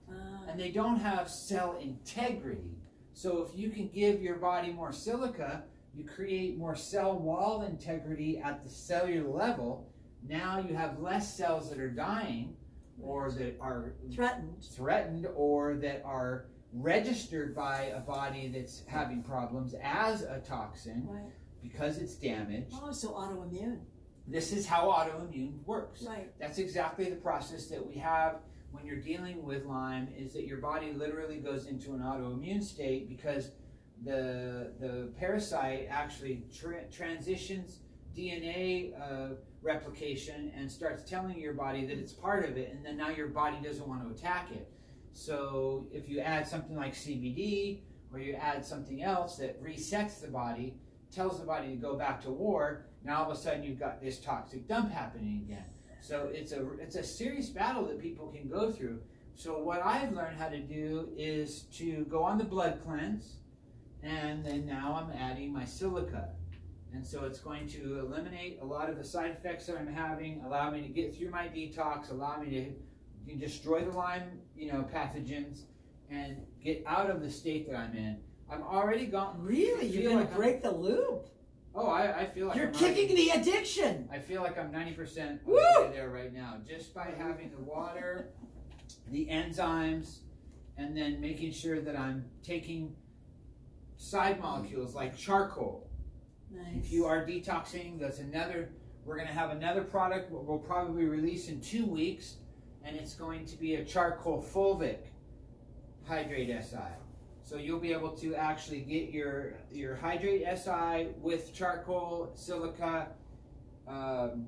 And they don't have cell integrity. So if you can give your body more silica, you create more cell wall integrity at the cellular level. Now you have less cells that are dying, or that are threatened, or that are registered by a body that's having problems as a toxin, because it's damaged. Oh, so autoimmune. This is how autoimmune works. Right. That's exactly the process that we have when you're dealing with Lyme, is that your body literally goes into an autoimmune state because the parasite actually transitions DNA replication and starts telling your body that it's part of it, and then now your body doesn't want to attack it. So if you add something like CBD, or you add something else that resets the body, tells the body to go back to war, now all of a sudden you've got this toxic dump happening again. So it's a serious battle that people can go through. So what I've learned how to do is to go on the blood cleanse, and then now I'm adding my silica. And so it's going to eliminate a lot of the side effects that I'm having, allow me to get through my detox, allow me to destroy the Lyme, pathogens, and get out of the state that I'm in. I'm already gone. Really? You're going to break the loop? Oh, I feel like you're kicking the addiction. I feel like I'm 90% of the way there right now, just by having the water, the enzymes, and then making sure that I'm taking side molecules like charcoal. Nice. If you are detoxing, we're going to have another product we'll probably release in 2 weeks, and it's going to be a charcoal fulvic Hydr8si. So you'll be able to actually get your Hydr8si with charcoal, silica, the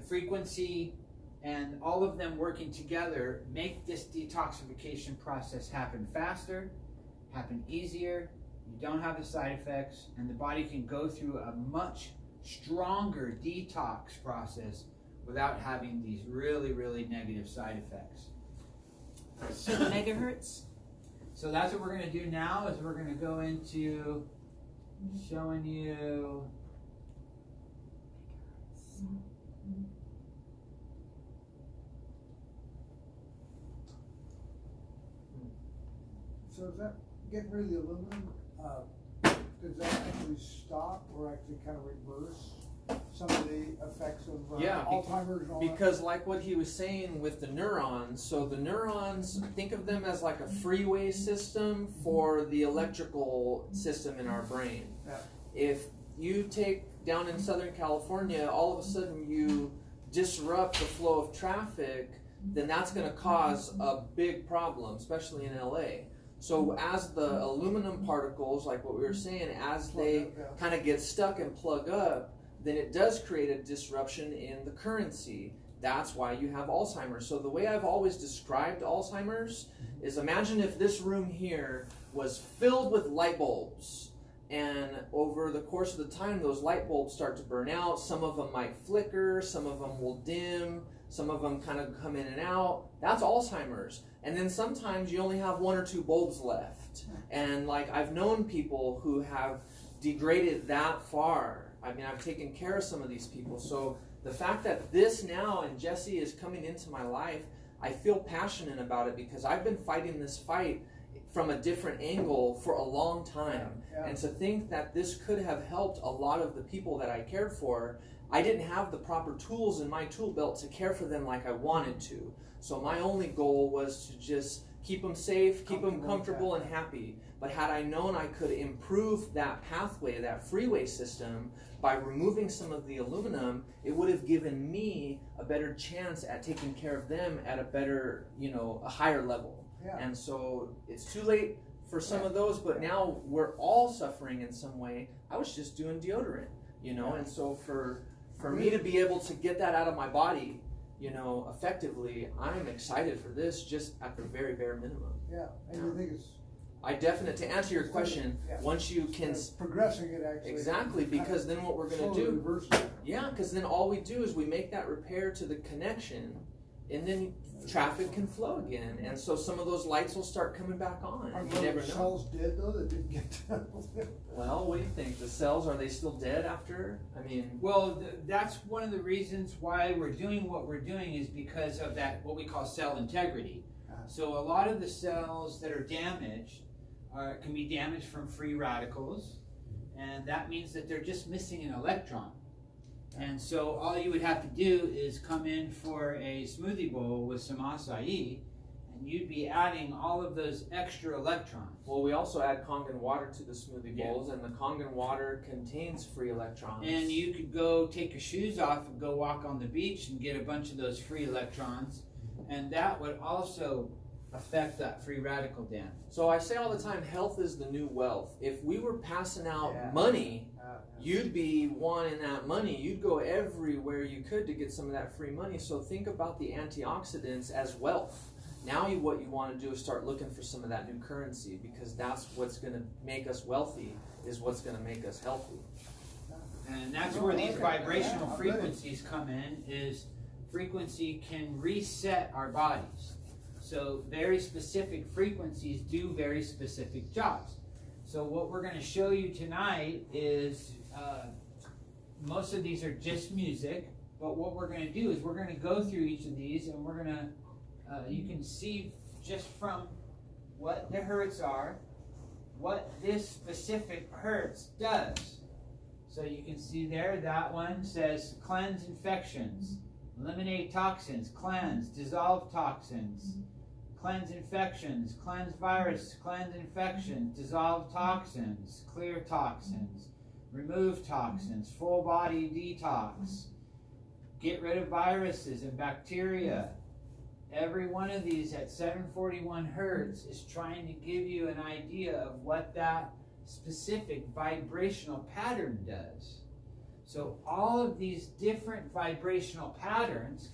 frequency, and all of them working together make this detoxification process happen faster, happen easier. You don't have the side effects, and the body can go through a much stronger detox process without having these really, really negative side effects. So the megahertz? So that's what we're going to do now, is we're going to go into showing you So is that getting rid of the aluminum? Does that actually stop or actually kind of reverse some of the effects of Alzheimer's and all because that? like what he was saying with the neurons, so the neurons, think of them as like a freeway system for the electrical system in our brain. Yeah. If you take down in Southern California, all of a sudden you disrupt the flow of traffic, then that's going to cause a big problem, especially in LA. So as the aluminum particles, like what we were saying, as they kind of get stuck and plug up, then it does create a disruption in the currency. That's why you have Alzheimer's. So the way I've always described Alzheimer's is, imagine if this room here was filled with light bulbs, and over the course of the time those light bulbs start to burn out. Some of them might flicker, some of them will dim, some of them kind of come in and out. That's Alzheimer's. And then sometimes you only have 1 or 2 bulbs left. And like, I've known people who have degraded that far. I mean, I've taken care of some of these people. So the fact that this now and Jesse is coming into my life, I feel passionate about it because I've been fighting this fight, from a different angle for a long time. Yeah. And to think that this could have helped a lot of the people that I cared for, I didn't have the proper tools in my tool belt to care for them like I wanted to. So my only goal was to just keep them safe, keep them comfortable and happy. But had I known I could improve that pathway, that freeway system, by removing some of the aluminum, it would have given me a better chance at taking care of them at a better, a higher level. Yeah. And so it's too late for some of those, but now we're all suffering in some way. I was just doing deodorant, and so for me to be able to get that out of my body, effectively, I'm excited for this just at the very bare minimum. Yeah, and you think it's to answer your question, once you can progressing it actually. Exactly, because then what we're going to do, because then all we do is we make that repair to the connection, and then traffic can flow again, and so some of those lights will start coming back on. Are You never the know. cells dead though that didn't get done? Well, what do you think? The cells, are they still dead after? I mean, Well, that's one of the reasons why we're doing what we're doing is because of that, what we call cell integrity. So a lot of the cells that are damaged can be damaged from free radicals, and that means that they're just missing an electron. And so all you would have to do is come in for a smoothie bowl with some acai, and you'd be adding all of those extra electrons. well, we also add Kangen water to the smoothie bowls, and the Kangen water contains free electrons. And you could go take your shoes off and go walk on the beach and get a bunch of those free electrons, and that would also affect that free radical damage. So I say all the time, health is the new wealth. If we were passing out money, you'd be wanting that money. You'd go everywhere you could to get some of that free money. So think about the antioxidants as wealth. Now what you want to do is start looking for some of that new currency, because that's what's going to make us wealthy, is what's going to make us healthy. And that's where these vibrational frequencies come in, is frequency can reset our bodies. So very specific frequencies do very specific jobs. So what we're going to show you tonight is, most of these are just music, but what we're going to do is we're going to go through each of these, and we're going to, you can see just from what the hertz are, what this specific hertz does. So you can see there, that one says cleanse infections, eliminate toxins, cleanse, dissolve toxins, cleanse infections, cleanse virus, cleanse infections, dissolve toxins, clear toxins, remove toxins, full body detox, get rid of viruses and bacteria. Every one of these at 741 hertz is trying to give you an idea of what that specific vibrational pattern does. So all of these different vibrational patterns,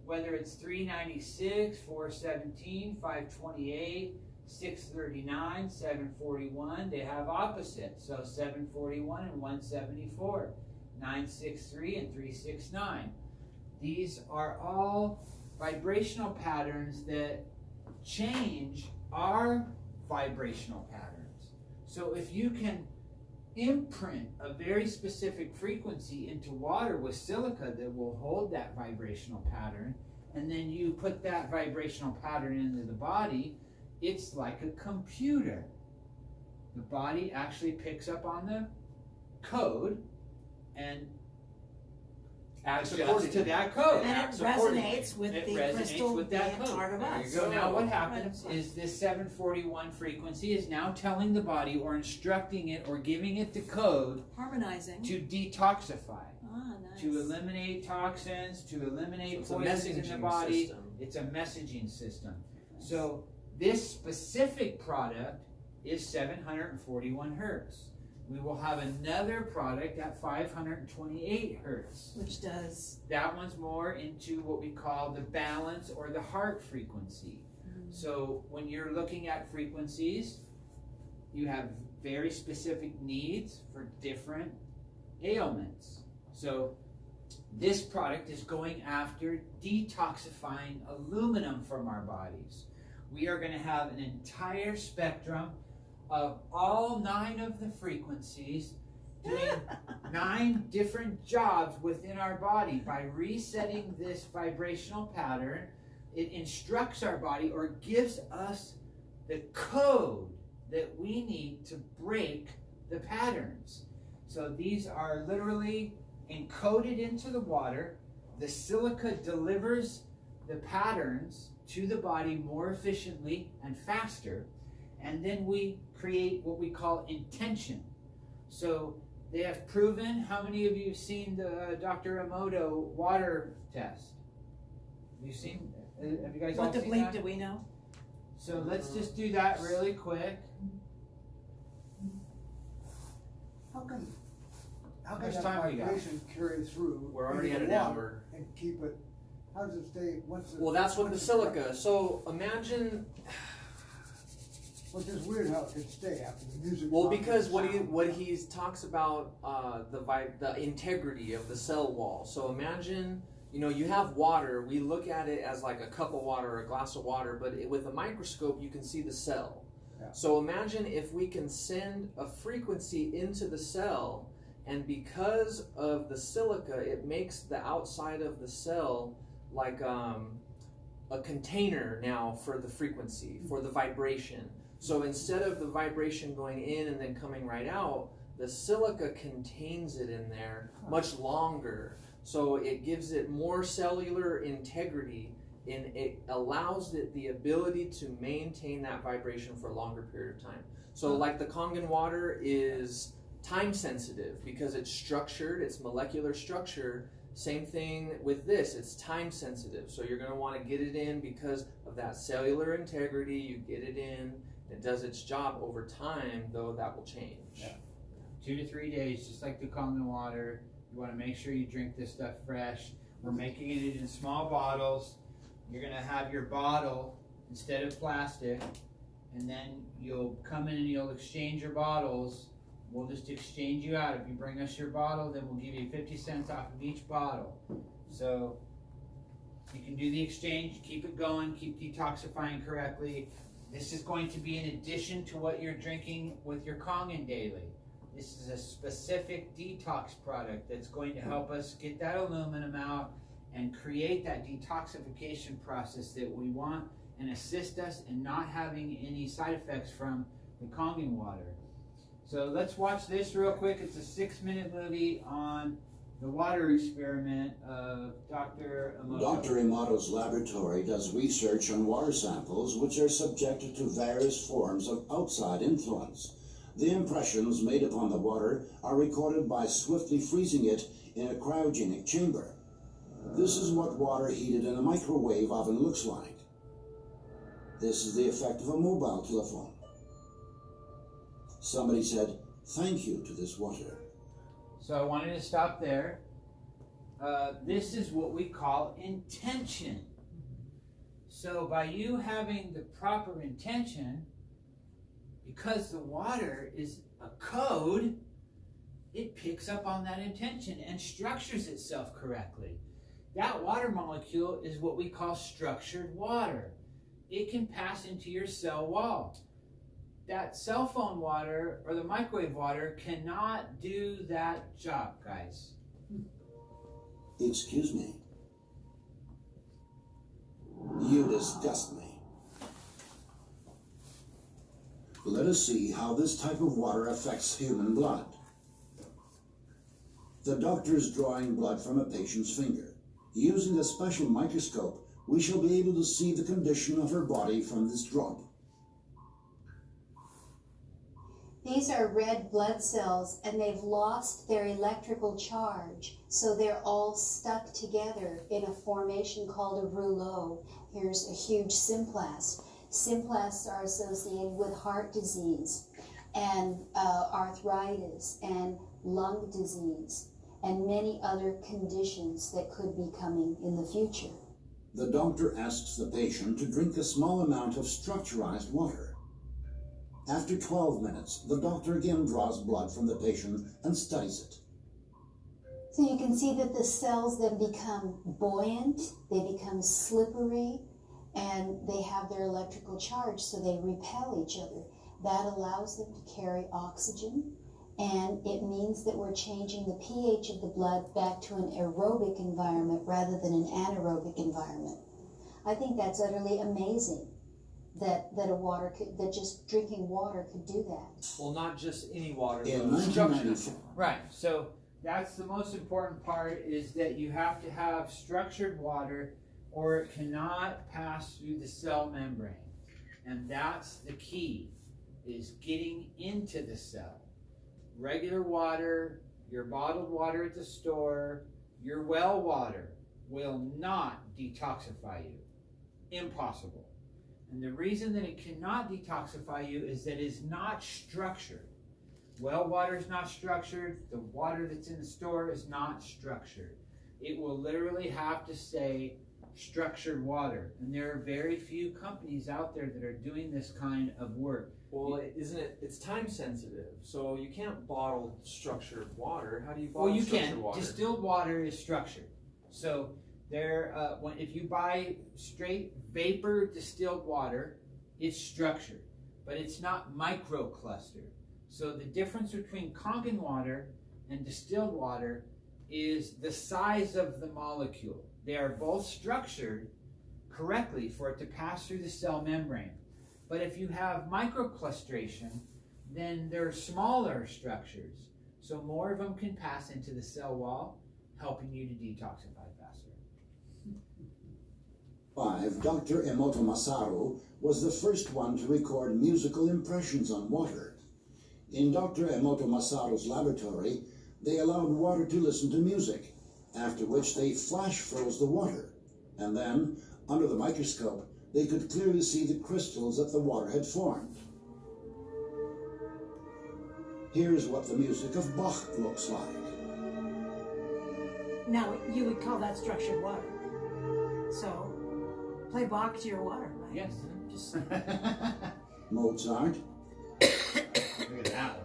whether it's 396, 417, 528, 639, 741, they have opposites. So 741 and 174, 963 and 369. These are all vibrational patterns that change our vibrational patterns. So if you can imprint a very specific frequency into water with silica that will hold that vibrational pattern, and then you put that vibrational pattern into the body, it's like a computer. The body actually picks up on the code and adjusts to that code. And it resonates with It the resonates crystal with that being code. part of There us. you go. Now what happens is this 741 frequency is now telling the body, or instructing it, or giving it the code Harmonizing. to detoxify, Nice. to eliminate toxins, to eliminate So poisons in the messaging body. system. It's a messaging system. So this specific product is 741 hertz. We will have another product at 528 hertz. Which does. That one's more into what we call the balance or the heart frequency. So when you're looking at frequencies, you have very specific needs for different ailments. So this product is going after detoxifying aluminum from our bodies. We are going to have an entire spectrum of all 9 of the frequencies doing 9 different jobs within our body. By resetting this vibrational pattern, it instructs our body, or gives us the code that we need to break the patterns. So these are literally encoded into the water. The silica delivers the patterns to the body more efficiently and faster, and then we create what we call intention. So they have proven, how many of you have seen the Dr. Emoto water test? Have you seen, have you guys all What the seen bleep that? do we know? So let's just do that really quick. How can How much that time we got? vibration carry through? We're already into at the an water hour. And keep it, how does it stay, once it? Well, that's what the once it's silica. So imagine, Well, it's just weird how it can stay after the music. well, stops because and what he sound. talks about the integrity of the cell wall. So imagine, you know, you have water. We look at it as like a cup of water or a glass of water, but with a microscope you can see the cell. Yeah. So imagine if we can send a frequency into the cell, and because of the silica, it makes the outside of the cell like a container now for the frequency, for the vibration. So instead of the vibration going in and then coming right out, the silica contains it in there much longer. So it gives it more cellular integrity, and it allows it the ability to maintain that vibration for a longer period of time. So like the Kangen water is time sensitive because it's structured, it's molecular structure. Same thing with this, it's time sensitive. So you're going to want to get it in because of that cellular integrity. You get it in, it does its job. Over time, though, that will change. Yeah. 2 to 3 days, just like the Kangen water. You want to make sure you drink this stuff fresh. We're making it in small bottles. You're going to have your bottle instead of plastic, and then you'll come in and you'll exchange your bottles. We'll just exchange you out. If you bring us your bottle, then we'll give you 50 cents off of each bottle. So you can do the exchange, keep it going, keep detoxifying correctly. This is going to be in addition to what you're drinking with your Kangen daily. This is a specific detox product that's going to help us get that aluminum out and create that detoxification process that we want and assist us in not having any side effects from the Kangen water. So let's watch this real quick. It's a 6-minute movie on the water experiment of Dr. Emoto. Dr. Emoto's laboratory does research on water samples which are subjected to various forms of outside influence. The impressions made upon the water are recorded by swiftly freezing it in a cryogenic chamber. This is what water heated in a microwave oven looks like. This is the effect of a mobile telephone. Somebody said, "Thank you to this water." So I wanted to stop there. This is what we call intention. So by you having the proper intention, because the water is a code, it picks up on that intention and structures itself correctly. That water molecule is what we call structured water. It can pass into your cell wall. That cell phone water or the microwave water cannot do that job, guys. Excuse me. You disgust me. Let us see how this type of water affects human blood. The doctor is drawing blood from a patient's finger. Using a special microscope, we shall be able to see the condition of her body from this drop. These are red blood cells, and they've lost their electrical charge, so they're all stuck together in a formation called a rouleau. Here's a huge symplast. Symplasts are associated with heart disease and arthritis and lung disease and many other conditions that could be coming in the future. The doctor asks the patient to drink a small amount of structurized water. After 12 minutes, the doctor again draws blood from the patient and studies it. So you can see that the cells then become buoyant, they become slippery, and they have their electrical charge, so they repel each other. That allows them to carry oxygen, and it means that we're changing the pH of the blood back to an aerobic environment rather than an anaerobic environment. I think that's utterly amazing that just drinking water could do that. Well, not just any water, In but structured. 1994, Right, so that's the most important part, is that you have to have structured water or it cannot pass through the cell membrane. And that's the key, is getting into the cell. Regular water, your bottled water at the store, your well water will not detoxify you. Impossible. And the reason that it cannot detoxify you is that it's not structured. Well water is not structured. The water that's in the store is not structured. It will literally have to say structured water. And there are very few companies out there that are doing this kind of work. Well, isn't it? It's time sensitive, so you can't bottle structured water. How do you bottle Well, you structured can. water? Distilled water is structured. So if you buy straight vapor distilled water, it's structured, but it's not microclustered. So the difference between Kangen water and distilled water is the size of the molecule. They are both structured correctly for it to pass through the cell membrane. But if you have microclustration, then they're smaller structures. So more of them can pass into the cell wall, helping you to detoxify faster. 5, Dr. Emoto Masaru was the first one to record musical impressions on water. In Dr. Emoto Masaru's laboratory, they allowed water to listen to music, after which they flash froze the water, and then, under the microscope, they could clearly see the crystals that the water had formed. Here's what the music of Bach looks like. Now, you would call that structured water. So, play Bach to your water, right? Yes. Just Mozart, Look at that one.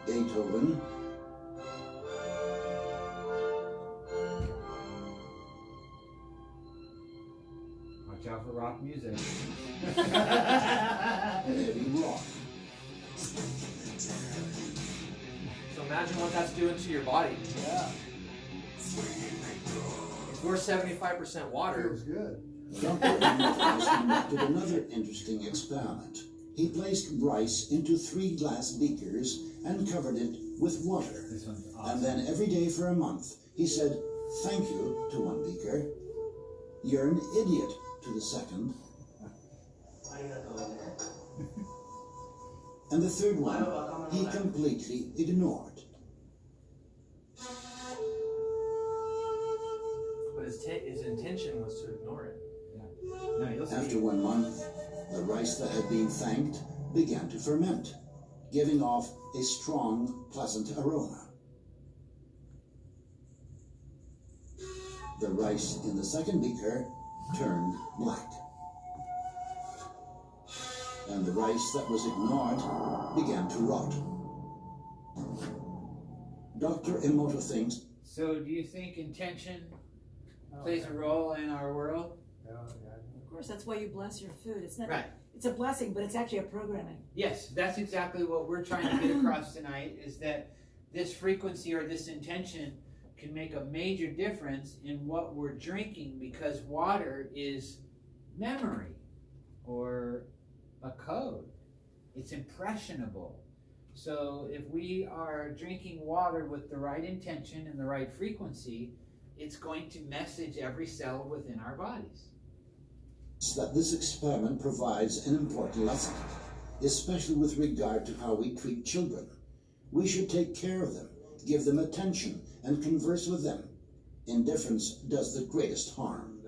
Beethoven, Watch out for rock music. heavy rock. So imagine what that's doing to your body. Yeah, If we're 75% water, feels good. Dr. Emoto conducted another interesting experiment. He placed rice into 3 glass beakers and covered it with water. This one's awesome. And then every day for a month, he said, "Thank you" to one beaker. "You're an idiot" to the second. And the third one, he completely ignored. but his intention was to ignore it. No, you'll see. After 1 month, the rice that had been thanked began to ferment, giving off a strong, pleasant aroma. The rice in the second beaker turned black. And the rice that was ignored began to rot. Dr. Emoto thinks. So do you think intention plays a role in our world? Of course, that's why you bless your food. It's not. Right. It's a blessing, but it's actually a programming. Yes, that's exactly what we're trying to get across tonight, is that this frequency or this intention can make a major difference in what we're drinking, because water is memory or a code. It's impressionable. So if we are drinking water with the right intention and the right frequency, it's going to message every cell within our bodies. That this experiment provides an important lesson, especially with regard to how we treat children. We should take care of them, give them attention, and converse with them. Indifference does the greatest harm.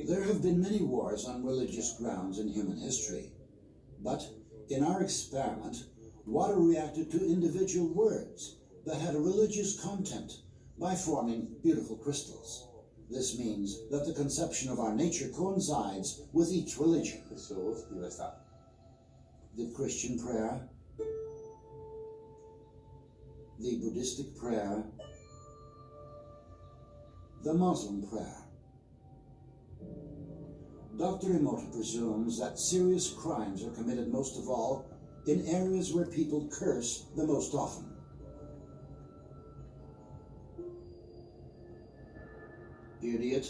There have been many wars on religious grounds in human history, but in our experiment, water reacted to individual words that had a religious content by forming beautiful crystals. This means that the conception of our nature coincides with each religion. The Christian prayer, the Buddhistic prayer, the Muslim prayer. Dr. Emoto presumes that serious crimes are committed most of all in areas where people curse the most often. Idiot.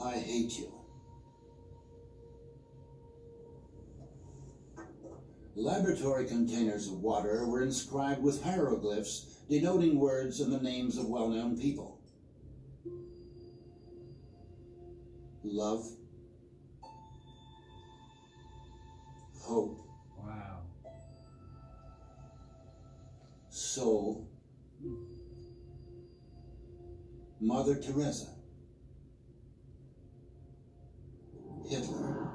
I hate you. Laboratory containers of water were inscribed with hieroglyphs denoting words and the names of well-known people. Love. Hope. Wow. Soul. Mother Teresa. Hitler.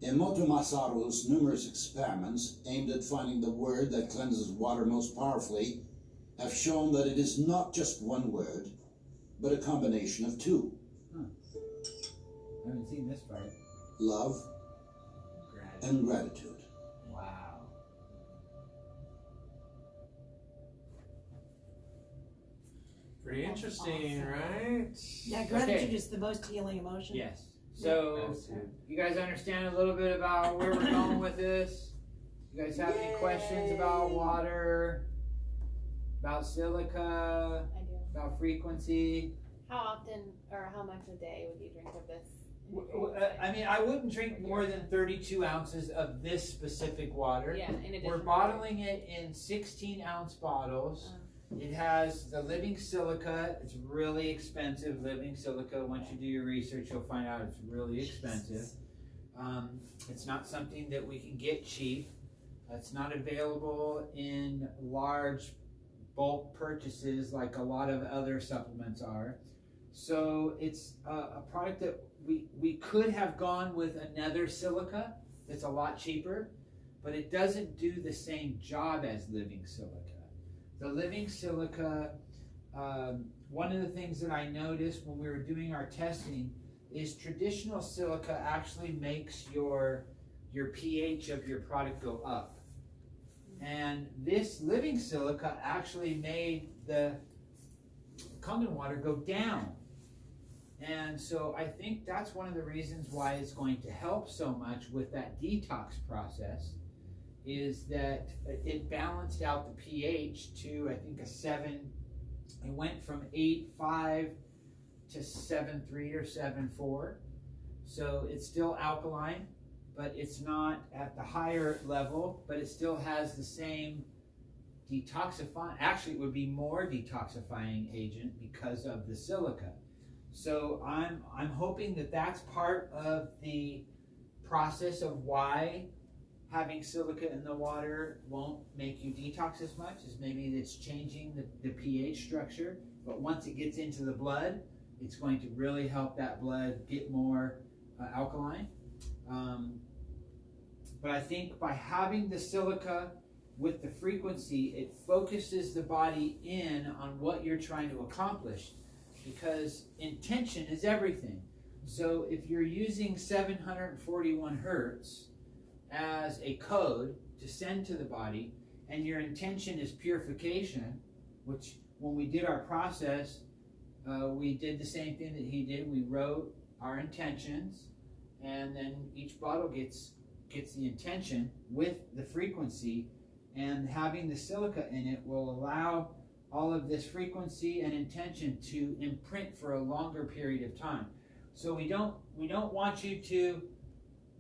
Emoto Masaru's numerous experiments aimed at finding the word that cleanses water most powerfully have shown that it is not just one word, but a combination of two. I haven't seen this part. Love and gratitude. Wow. Pretty interesting, right? Yeah, gratitude is the most healing emotion. Yes. So, you guys understand a little bit about where we're going with this? You guys have any questions about water, about silica, I do. about frequency? How often or how much a day would you drink of this? I mean, I wouldn't drink more than 32 ounces of this specific water. Yeah, in addition. We're bottling it in 16-ounce bottles. It has the living silica. It's really expensive, living silica. Once you do your research, you'll find out it's really expensive. It's not something that we can get cheap. It's not available in large bulk purchases like a lot of other supplements are. So it's a product that we could have gone with another silica that's a lot cheaper, but it doesn't do the same job as living silica. The living silica, one of the things that I noticed when we were doing our testing is traditional silica actually makes your pH of your product go up. And this living silica actually made the Kangen water go down. And so I think that's one of the reasons why it's going to help so much with that detox process, is that it balanced out the pH to, I think, a 7. It went from 8.5 to 7.3 or 7.4. So it's still alkaline, but it's not at the higher level, but it still has the same detoxifying, actually it would be more detoxifying agent because of the silica. So I'm hoping that that's part of the process of why having silica in the water won't make you detox as much, as maybe it's changing the pH structure. But once it gets into the blood, it's going to really help that blood get more alkaline. But I think by having the silica with the frequency, it focuses the body in on what you're trying to accomplish, because intention is everything. So if you're using 741 hertz as a code to send to the body, and your intention is purification, which when we did our process, we did the same thing that he did. We wrote our intentions, and then each bottle gets the intention with the frequency, and having the silica in it will allow all of this frequency and intention to imprint for a longer period of time. So we don't want you to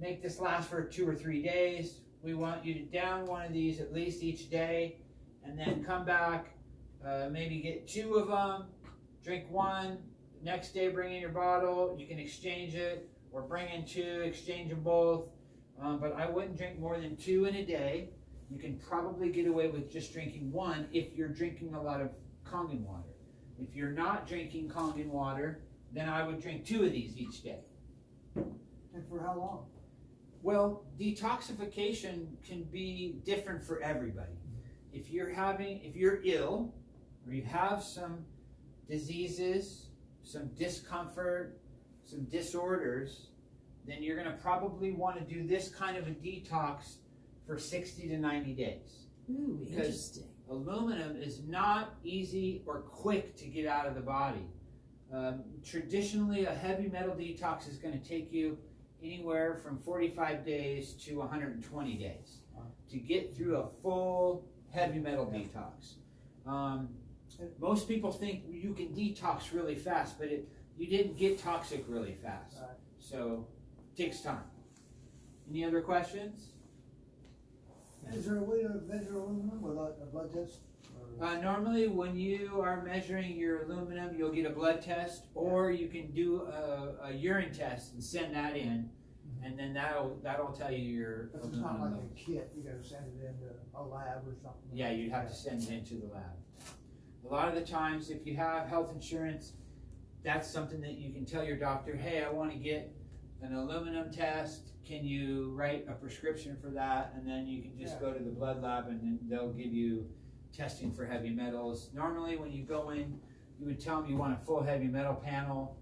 make this last for 2 or 3 days. We want you to down one of these at least each day, and then come back, maybe get 2 of them, drink 1, next day bring in your bottle, you can exchange it, or bring in 2, exchange them both. But I wouldn't drink more than 2 in a day. You can probably get away with just drinking 1 if you're drinking a lot of Kangen water. If you're not drinking Kangen water, then I would drink 2 of these each day. And for how long? Well, detoxification can be different for everybody. If you're ill, or you have some diseases, some discomfort, some disorders, then you're going to probably want to do this kind of a detox for 60 to 90 days. Ooh, because interesting. aluminum is not easy or quick to get out of the body. Traditionally, a heavy metal detox is going to take you anywhere from 45 days to 120 days to get through a full heavy metal detox. Most people think you can detox really fast, but you didn't get toxic really fast. Right. So it takes time. Any other questions? Is there a way to measure aluminum without a blood test? Normally when you are measuring your aluminum, you'll get a blood test, or you can do a urine test and send that in, and then that'll tell you your If it's aluminum not like level. a kit, you gotta send it into a lab or something. Yeah, you'd have to send it into the lab. A lot of the times, if you have health insurance, that's something that you can tell your doctor, hey, I want to get an aluminum test. Can you write a prescription for that? And then you can just go to the blood lab and then they'll give you testing for heavy metals. Normally when you go in, you would tell them you want a full heavy metal panel,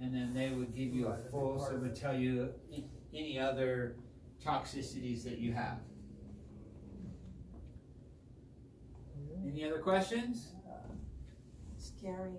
and then they would give you a full, so it would tell you any other toxicities that you have. Any other questions? Scary.